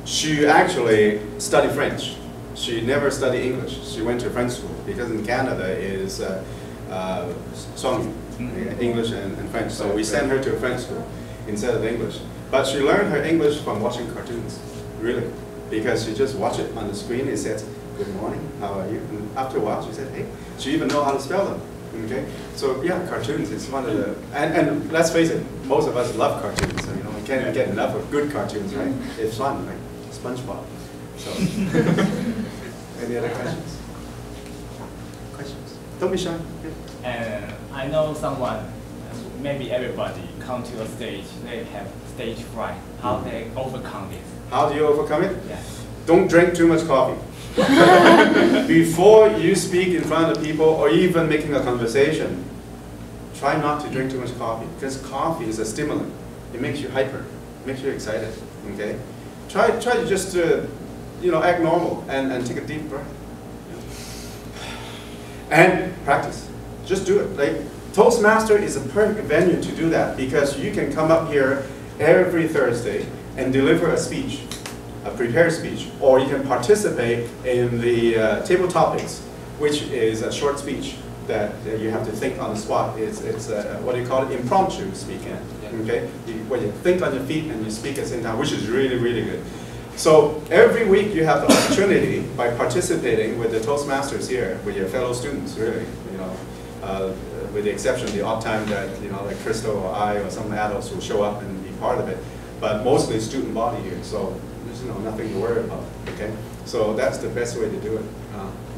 she actually studied French. She never studied English. She went to French school because in Canada is English and French. So we sent her to a French school instead of English. But she learned her English from watching cartoons, really. Because she just watched it on the screen, it said, good morning, how are you? And after a while she said, hey, she even know how to spell them, okay? So yeah, cartoons is one of the, and let's face it, most of us love cartoons, so, you know, we can't get enough of good cartoons, right? It's fun, right? SpongeBob. So, any other questions? Questions? Don't be shy. And I know someone, maybe everybody, come to a stage, they have stage fright. How they overcome this? How do you overcome it? Yeah. Don't drink too much coffee. Before you speak in front of people or even making a conversation, try not to drink too much coffee because coffee is a stimulant. It makes you hyper, makes you excited. Okay, try to just you know, act normal and take a deep breath. And practice. Just do it. Like Toastmaster is a perfect venue to do that because you can come up here every Thursday and deliver a speech, a prepared speech, or you can participate in the table topics, which is a short speech that you have to think on the spot. It's what do you call it? Impromptu speaking. Okay, where you think on your feet and you speak at the same time, which is really, really good. So every week you have the opportunity by participating with the Toastmasters here, with your fellow students, really, you know, with the exception of the odd time that, you know, like Crystal or I or some adults will show up and be part of it. but mostly student body here, so there's nothing to worry about, okay? So that's the best way to do it,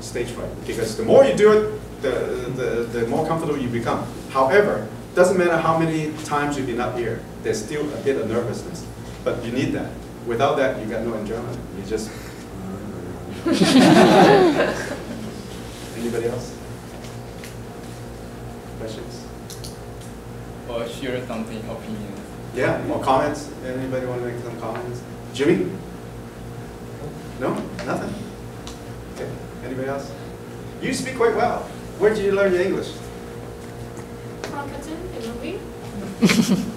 stage fright, because the more you do it, the more comfortable you become. However, doesn't matter how many times you've been up here, there's still a bit of nervousness, but you need that. Without that, you got no enjoyment. You just. Anybody else? Questions? Or share something opinion. Yeah, more comments? Anybody want to make some comments? Jimmy? No? Nothing? Okay. Anybody else? You speak quite well. Where did you learn your English? From cartoon and movie.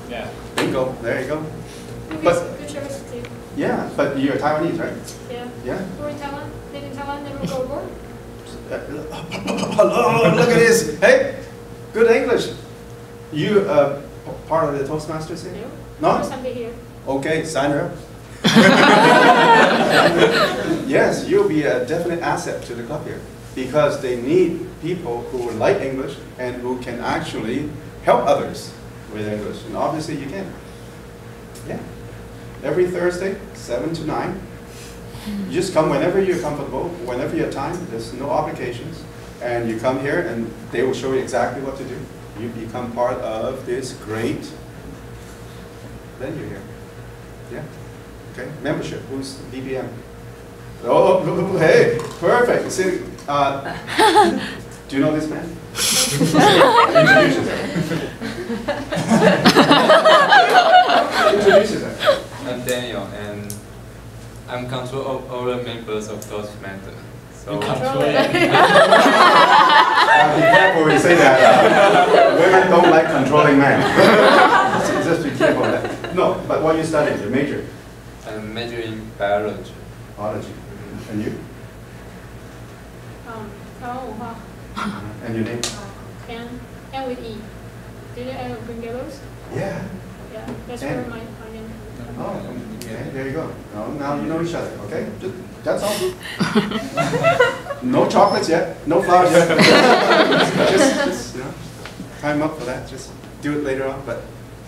Yeah. Bingo. There you go. Movies, But- good university. Yeah, but you're Taiwanese, right? Yeah. Yeah. Born in Taiwan, live in Taiwan, never go abroad. Hello, look at this. Hey, good English. You part of the ToastMasters here? No. No? First time here. Okay, sign her up. Yes, you'll be a definite asset to the club here because they need people who like English and who can actually help others with English. And obviously you can. Yeah. Every Thursday, 7 to 9. You just come whenever you're comfortable, whenever you have time. There's no obligations. And you come here and they will show you exactly what to do. You become part of this great venue here. Yeah. Okay. Membership. Who's BBM? Oh, hey, perfect. See, do you know this man? Introduce yourself. Introduce yourself. I'm Daniel, and I'm control of all the members of ToastMasters. So Be careful when you say that. Women don't like controlling men. Just be careful of that. No, but what you studying? Your major? I'm majoring biology. Biology. And you? Taiwan 文化. And your name? And with E. Do you know Green Gables? Yeah. Yeah, that's And? where my name. Oh, okay. There you go. Now you know each other. Okay. That's all. No chocolates yet. No flowers yet. just time up for that. Just do it later on. But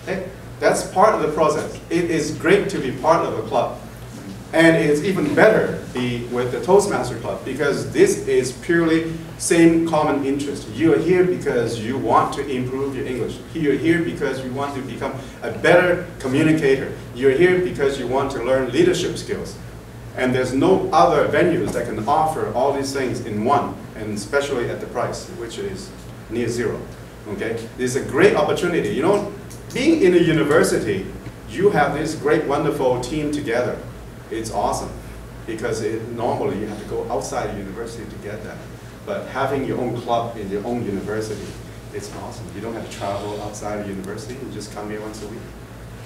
hey, that's part of the process. It is great to be part of a club. And it's even better be with the Toastmaster Club because this is purely same common interest. You are here because you want to improve your English. You're here because you want to become a better communicator. You're here because you want to learn leadership skills. And there's no other venues that can offer all these things in one, and especially at the price, which is near zero. Okay? This is a great opportunity. You know, being in a university, you have this great, wonderful team together. It's awesome because normally you have to go outside the university to get that. But having your own club in your own university, it's awesome. You don't have to travel outside of university. You just come here once a week.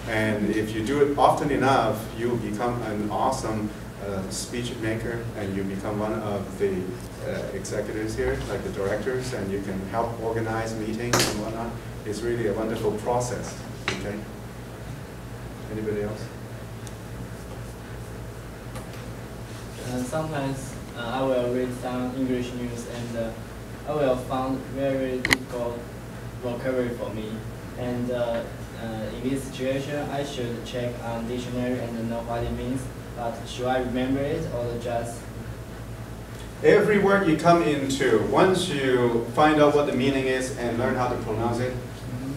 And if you do it often enough, you become an awesome speech maker, and you become one of the executives here, like the directors, and you can help organize meetings and whatnot. It's really a wonderful process. Okay. Anybody else? Sometimes I will read some English news and I will find very difficult vocabulary for me. And in this situation, I should check on dictionary and know what it means. But should I remember it or just? Every word you come into, once you find out what the meaning is and learn how to pronounce it,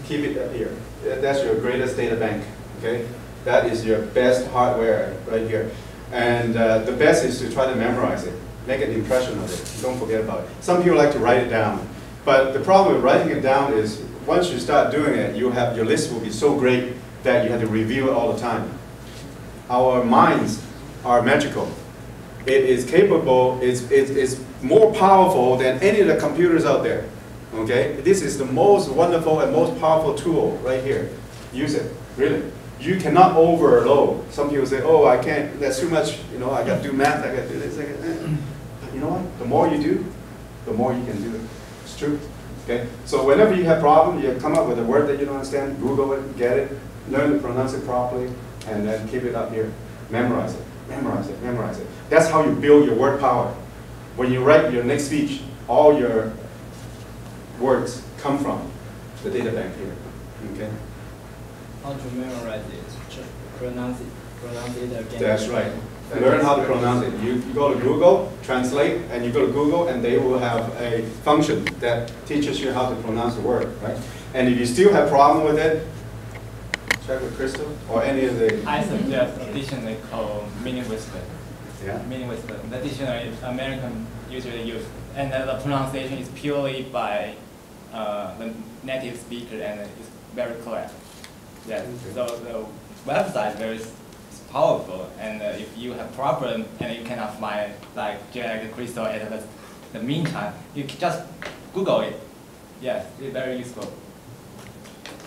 keep it up here. That's your greatest data bank. Okay, that is your best hardware right here. And the best is to try to memorize it. Make an impression of it. Don't forget about it. Some people like to write it down. But the problem with writing it down is once you start doing it, your list will be so great that you have to review it all the time. Our minds are magical. It is capable, it's more powerful than any of the computers out there. Okay? This is the most wonderful and most powerful tool right here. Use it, really. You cannot overload. Some people say, oh, I can't, that's too much, you know, I got to do math, I got to do this. But you know what? The more you do, the more you can do it. It's true. Okay? So whenever you have a problem, you come up with a word that you don't understand, Google it, get it, learn to pronounce it properly, and then keep it up here. Memorize it, memorize it, memorize it. That's how you build your word power. When you write your next speech, all your words come from the data bank here. Okay? How to memorize it? pronounce it again. That's right. Learn how to pronounce it. You go to Google, translate, and you go to Google, and they will have a function that teaches you how to pronounce the word, right? And if you still have problem with it, check with Crystal or any of the... I suggest a dictionary called Meaning Whisper. Yeah? Meaning Whisper. The dictionary American usually use, and the pronunciation is purely by the native speaker, and it's very correct. Yes. So the website very powerful, and if you have problem and you cannot find like Jack, Crystal at the meantime, you can just Google it. Yes, it's very useful.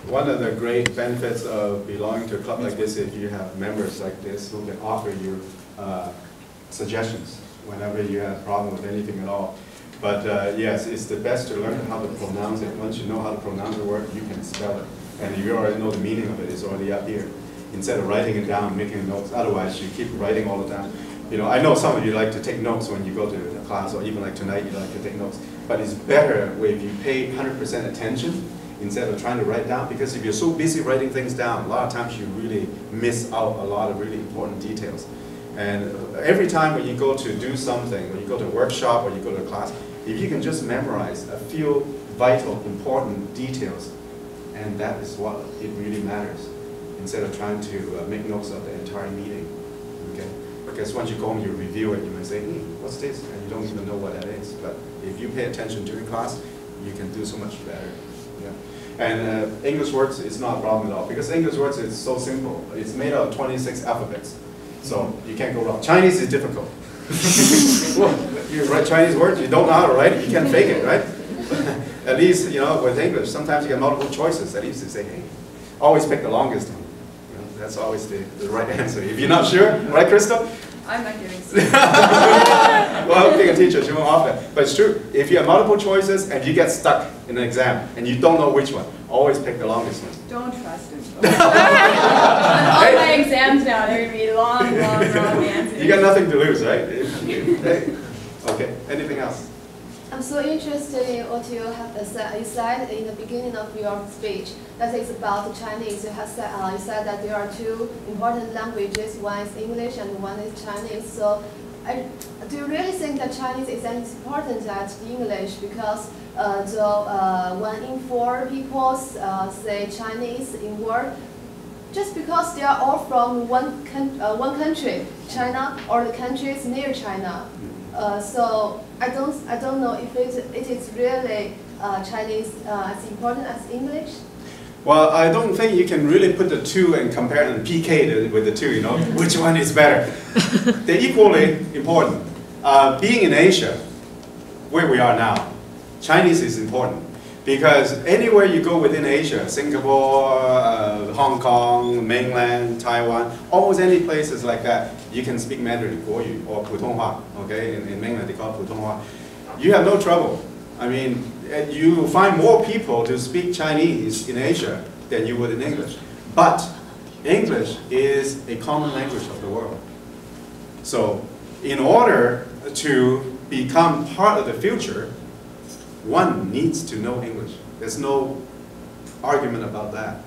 One of the great benefits of belonging to a club like this is you have members like this who can offer you suggestions whenever you have a problem with anything at all. But yes, it's the best to learn how to pronounce it. Once you know how to pronounce the word, you can spell it. And if you already know the meaning of it, it's already up here. Instead of writing it down, making notes, otherwise you keep writing all the time. You know, I know some of you like to take notes when you go to the class, or even like tonight, you like to take notes. But it's better if you pay 100% attention instead of trying to write down, because if you're so busy writing things down, a lot of times you really miss out a lot of really important details. And every time when you go to do something, when you go to a workshop or you go to a class, if you can just memorize a few vital, important details, and that is what it really matters, instead of trying to make notes of the entire meeting. Okay? Because once you go home, you review it, you might say, what's this? And you don't even know what that is. But if you pay attention during class, you can do so much better. Yeah. And English words is not a problem at all, because English words is so simple. It's made out of 26 alphabets, so you can't go wrong. Chinese is difficult. Well, you write Chinese words, you don't know how to write it, you can't fake it, right? At least, you know, with English, sometimes you get multiple choices. At least you say, hey, always pick the longest one. You know, that's always the right answer. If you're not sure, right, Crystal? I'm not getting Well, being a teacher, she won't offer that. But it's true. If you have multiple choices and you get stuck in an exam and you don't know which one, always pick the longest one. Don't trust him. On all my exams now, they're going to be long answers. You got nothing to lose, right? Okay, anything else? I'm so interested in what you have said. You said in the beginning of your speech that it's about the Chinese. You said that there are two important languages. One is English and one is Chinese. So, do you really think that Chinese is as important as English? Because 1 in 4 people say Chinese in work, just because they are all from one country, China, or the countries near China. So I don't know if it is really Chinese as important as English. Well, I don't think you can really put the two and compare and PK with the two, you know, which one is better. They're equally important. Being in Asia, where we are now, Chinese is important. Because anywhere you go within Asia, Singapore, Hong Kong, mainland, Taiwan, almost any places like that, you can speak Mandarin, Guoyu, or Putonghua, okay? In mainland they call it Putonghua. You have no trouble. I mean, you find more people to speak Chinese in Asia than you would in English. But English is a common language of the world. So in order to become part of the future, one needs to know English. There's no argument about that.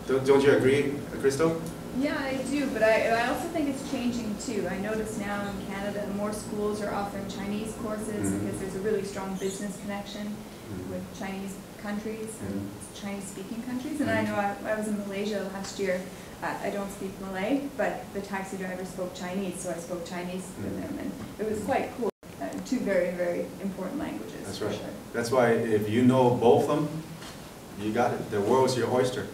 Don't you agree, Crystal? Yeah, I do, but I also think it's changing too. I notice now in Canada, more schools are offering Chinese courses because there's a really strong business connection with Chinese countries and Chinese-speaking countries. And I know I was in Malaysia last year. I don't speak Malay, but the taxi driver spoke Chinese, so I spoke Chinese with him, and it was quite cool. Two very, very important languages. That's right. Sure. That's why if you know both of them, you got it. The world's your oyster.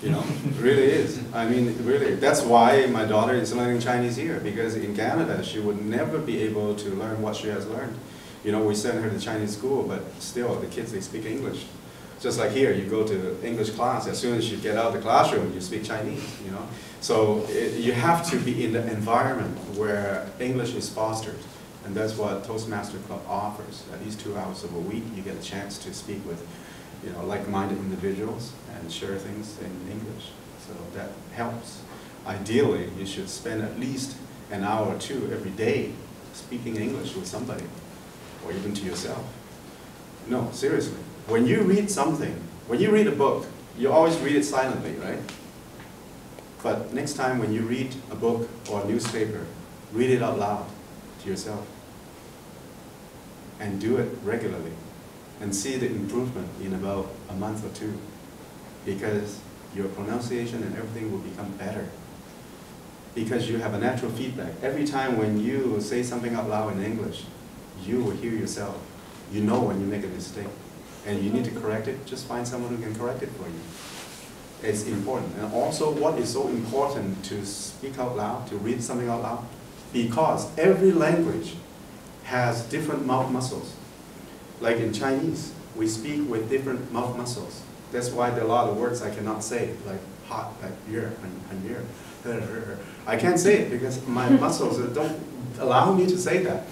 You know, it really is. I mean, really. That's why my daughter is learning Chinese here, because in Canada she would never be able to learn what she has learned. You know, we send her to Chinese school, but still the kids, they speak English. Just like here, you go to English class, as soon as you get out of the classroom, you speak Chinese, you know. So you have to be in the environment where English is fostered. And that's what Toastmaster Club offers. At least 2 hours of a week, you get a chance to speak with, you know, like-minded individuals and share things in English. So that helps. Ideally, you should spend at least an hour or two every day speaking English with somebody, or even to yourself. No, seriously. When you read something, when you read a book, you always read it silently, right? But next time when you read a book or a newspaper, read it out loud to yourself. And do it regularly. And see the improvement in about a month or two. Because your pronunciation and everything will become better. Because you have a natural feedback. Every time when you say something out loud in English, you will hear yourself. You know when you make a mistake. And you need to correct it, just find someone who can correct it for you. It's important. And also, what is so important to speak out loud, to read something out loud? Because every language has different mouth muscles. Like in Chinese, we speak with different mouth muscles. That's why there are a lot of words I cannot say, like hot, like year, and year. I can't say it because my muscles don't allow me to say that.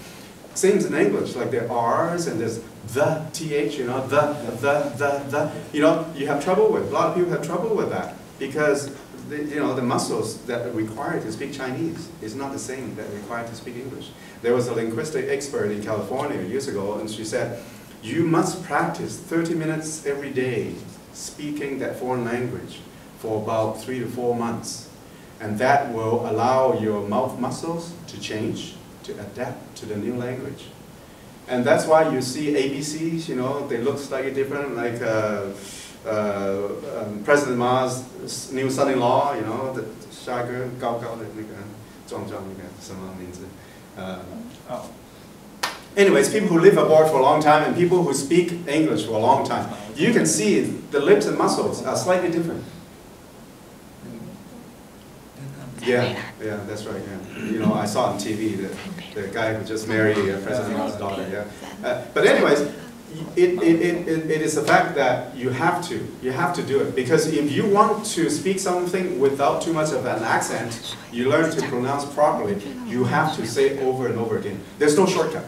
Same as in English, like there are R's and there's the, TH, you know, the. You know, you have trouble with, a lot of people have trouble with that because, the muscles that are required to speak Chinese is not the same that are required to speak English. There was a linguistic expert in California years ago, and she said, you must practice 30 minutes every day speaking that foreign language for about 3 to 4 months. And that will allow your mouth muscles to change, to adapt to the new language. And that's why you see ABCs, they look slightly different, like President Ma's new son-in-law, the 下一个高高的那个壮壮那个什么名字Anyways, people who live abroad for a long time and people who speak English for a long time, you can see the lips and muscles are slightly different. Yeah, that's right. Yeah. I saw on TV the guy who just married President Ma's daughter. Yeah. But anyways, it is a fact that you have to do it, because if you want to speak something without too much of an accent, you learn to pronounce properly. You have to say it over and over again. There's no shortcut.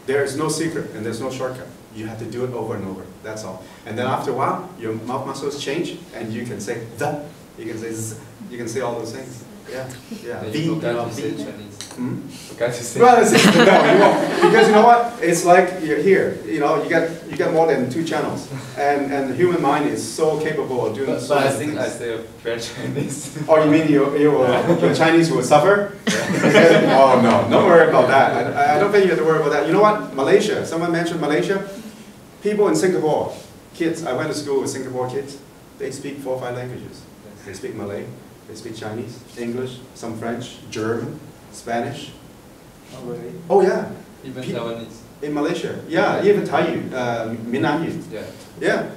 There is no secret and there's no shortcut. You have to do it over and over. That's all. And then after a while, your mouth muscles change, and you can say the, you can say z, you can say all those things. Yeah. You forgot to say Chinese. Forgot to say. Well, no, you won't. Because you know what? It's like you're here. You get more than 2 channels, and the human mind is so capable of doing. But I think I say a fair Chinese. Oh, you mean your Chinese will suffer? Oh no, don't worry about that. I don't think you have to worry about that. You know what? Malaysia. Someone mentioned Malaysia. People in Singapore, kids. I went to school with Singapore kids. They speak 4 or 5 languages. They speak Malay. They speak Chinese, English, some French, German, Spanish. Oh, really? Oh, yeah. Even Taiwanese. In Malaysia. Yeah, even Taiyu, Minanyu. Yeah. Yeah.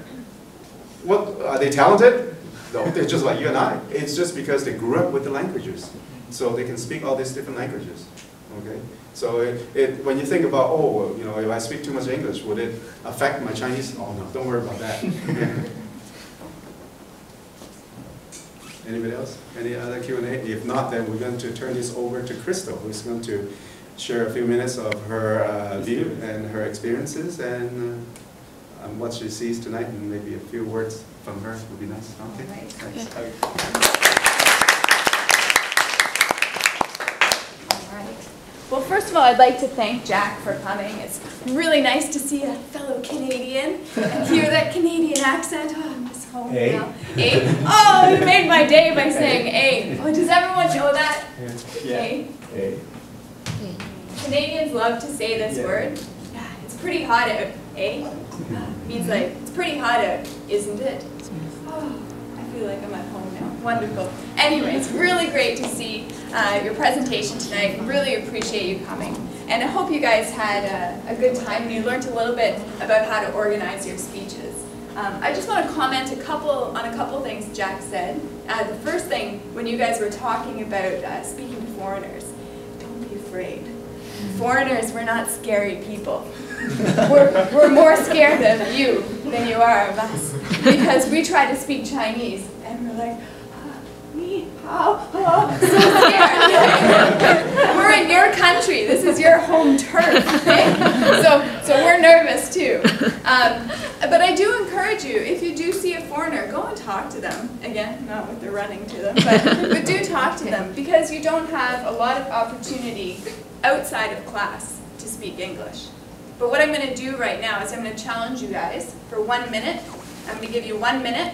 What, are they talented? No, they're just like you and I. It's just because they grew up with the languages. So they can speak all these different languages. Okay? So when you think about, if I speak too much English, would it affect my Chinese? Oh, no, don't worry about that. Anybody else? Any other Q&A? If not, then we're going to turn this over to Crystal, who's going to share a few minutes of her view and her experiences and what she sees tonight, and maybe a few words from her would be nice. Okay. Right. Thanks. All right. Well, first of all, I'd like to thank Jack for coming. It's really nice to see a fellow Canadian and hear that Canadian accent. Oh, I miss home now. A. Oh, you made my day by saying A. Oh, does everyone know that? Yeah. A. Canadians love to say this word. Yeah, it's pretty hot out. A. Means like, it's pretty hot out, isn't it? Oh, I feel like I'm at home now. Wonderful. Anyway, it's really great to see your presentation tonight. Really appreciate you coming. And I hope you guys had a good time and you learned a little bit about how to organize your speeches. I just want to comment on a couple things Jack said. The first thing, when you guys were talking about speaking to foreigners, don't be afraid. Foreigners, we're not scary people. We're more scared of you than you are of us. Because we try to speak Chinese and we're like, ni hao, so scared. We're in your country. This is your home turf. Okay? So we're nervous too. But I do encourage you, if you do see a foreigner, go and talk to them. Again, not with the running to them, but do talk to them, because you don't have a lot of opportunity outside of class to speak English. But what I'm going to do right now is I'm going to challenge you guys for 1 minute. I'm going to give you 1 minute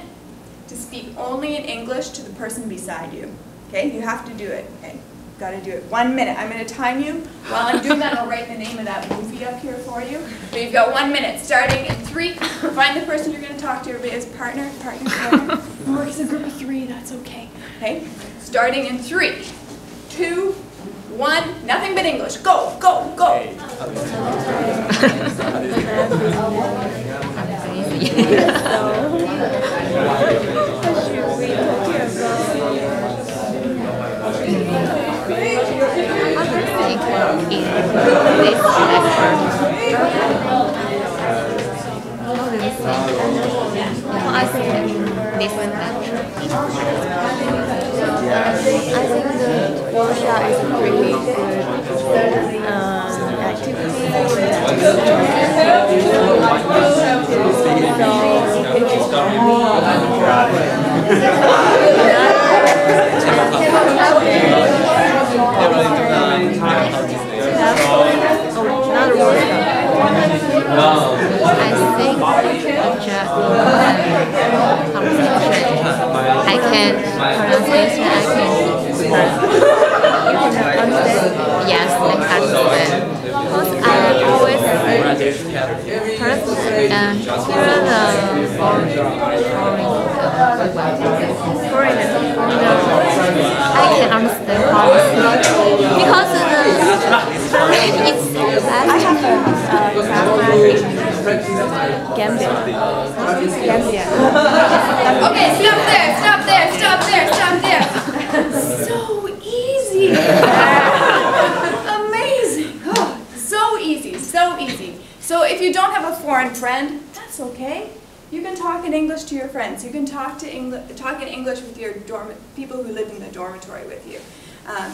to speak only in English to the person beside you. Okay, you have to do it. Okay, got to do it. 1 minute. I'm going to time you. While I'm doing that, I'll write the name of that movie up here for you. But you've got 1 minute, starting in 3. Find the person you're going to talk to. Everybody has partner. Or it's a group of 3. That's okay. Okay, starting in 3, 2, 1. Nothing but English. Go, go, go. Okay, stop there, stop there, stop there, stop there. So easy. Amazing. Oh, so easy, so easy. So if you don't have a foreign friend, that's okay. You can talk in English to your friends. You can talk in English with your people who live in the dormitory with you.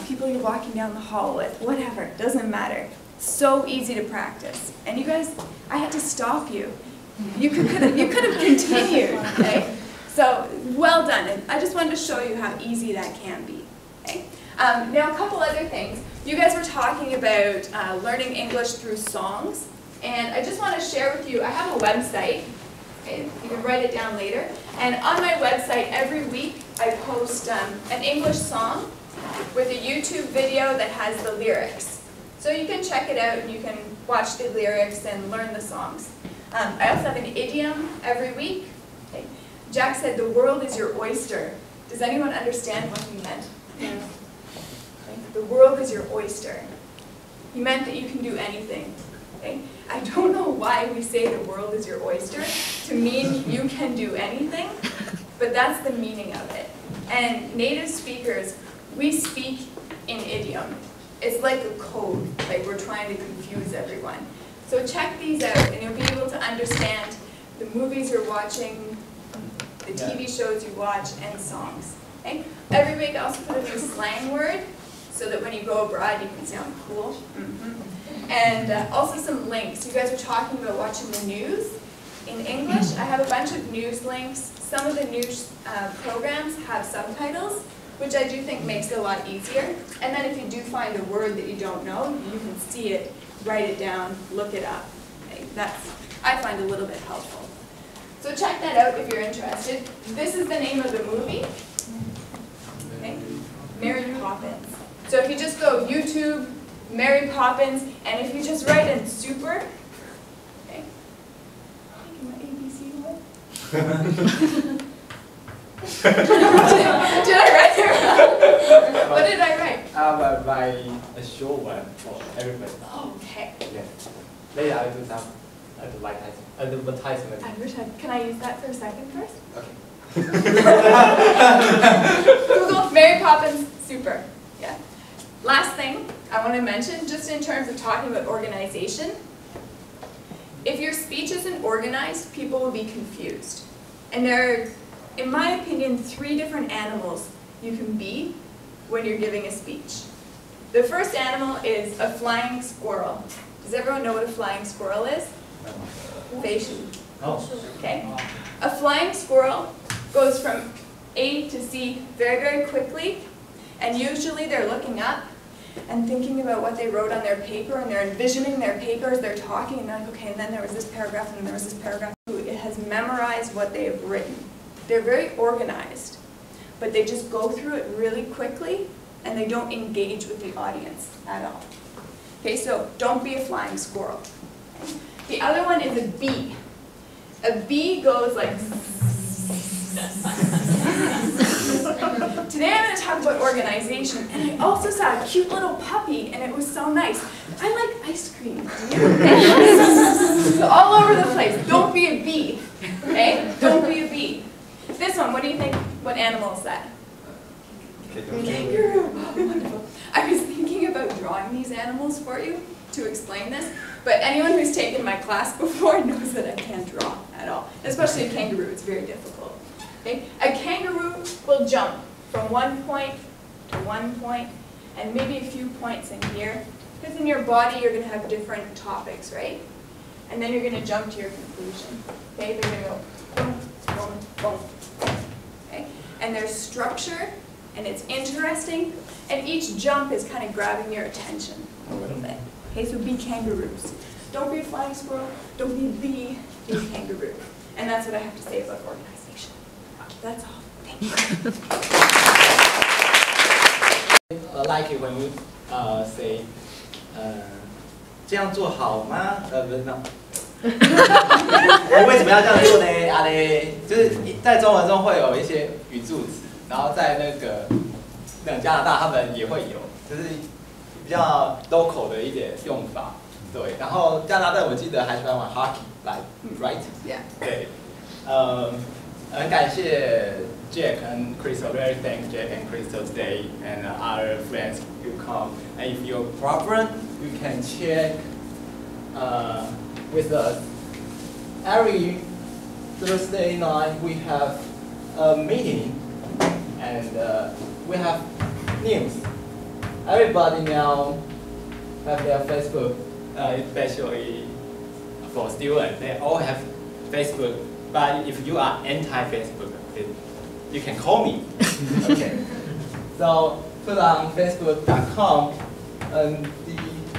People you're walking down the hall with, whatever, doesn't matter. So easy to practice. And you guys, I had to stop you. You could have continued, okay? So, well done. And I just wanted to show you how easy that can be, okay? Now, a couple other things. You guys were talking about learning English through songs. And I just want to share with you, I have a website. Okay? You can write it down later. And on my website, every week, I post an English song with a YouTube video that has the lyrics. So you can check it out and you can watch the lyrics and learn the songs. I also have an idiom every week. Okay. Jack said, the world is your oyster. Does anyone understand what he meant? Yeah. Okay. The world is your oyster. He meant that you can do anything. Okay. I don't know why we say the world is your oyster to mean you can do anything, but that's the meaning of it. And native speakers, we speak in idiom. It's like a code, like we're trying to confuse everyone. So check these out and you'll be able to understand the movies you're watching, the TV shows you watch, and songs. Okay? Every week I also put a new slang word so that when you go abroad you can sound cool. And also some links. You guys were talking about watching the news. In English, I have a bunch of news links. Some of the news programs have subtitles, which I do think makes it a lot easier. And then if you do find a word that you don't know, you can see it, write it down, look it up. Okay, that's, I find a little bit helpful. So check that out if you're interested. This is the name of the movie. Okay, Mary Poppins. So if you just go YouTube, Mary Poppins, and if you just write in super, okay, my ABC away. Did I write it wrong? What did I write? By a short one for everybody. Okay. Yeah. Later I'll do some advertisement. Can I use that for a second first? Okay. Google Mary Poppins super. Yeah. Last thing I want to mention, just in terms of talking about organization, if your speech isn't organized, people will be confused. And there are, in my opinion, 3 different animals you can be when you're giving a speech. The first animal is a flying squirrel. Does everyone know what a flying squirrel is? Okay. A flying squirrel goes from A to C very, very quickly, and usually they're looking up and thinking about what they wrote on their paper, and they're envisioning their paper as they're talking, and they're like, okay, and then there was this paragraph, and then there was this paragraph. It has memorized what they have written. They're very organized. but they just go through it really quickly and they don't engage with the audience at all. Okay, so don't be a flying squirrel. The other one is a bee. A bee goes like Today I'm going to talk about organization, and I also saw a cute little puppy, and it was so nice. I like ice cream. So all over the place. Don't be a bee. Okay? Don't be a bee. This one, what do you think? What animal is that? Kangaroo. Wonderful. I was thinking about drawing these animals for you to explain this, but anyone who's taken my class before knows that I can't draw at all. Especially a kangaroo. It's very difficult. Okay? A kangaroo will jump from one point to one point, and maybe a few points in here. Because in your body, you're going to have different topics, right? And then you're going to jump to your conclusion. Okay? They're going to go boom, boom, boom. Okay? And there's structure, and it's interesting, and each jump is kind of grabbing your attention a little bit. Okay? So be kangaroos. Don't be a flying squirrel. Don't be a bee. Be a kangaroo. And that's what I have to say about organization. That's all. Thank you. I like it when we say 这样做好吗？不是 no。我为什么要这样做呢？啊嘞，就是在中文中会有一些语助词，然后在那加拿大他们也会有，就是比较 local 的一点用法。对，然后加拿大我记得还喜欢玩 hockey，like right？Yeah。对，很感谢 Jack and Crystal. Very thank Jack and Crystal today and other friends who come. And if you're a problem, you can check with us. Every Thursday night we have a meeting and we have news. Everybody now have their Facebook, especially for students. They all have Facebook. But if you are anti-Facebook, you can call me. Okay. So put on facebook.com NDHUTM.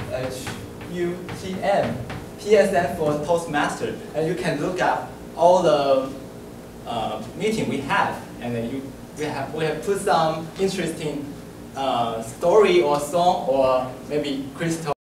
P stands for ToastMasters, and you can look up all the meeting we have, and then we have put some interesting story or song or maybe Crystal.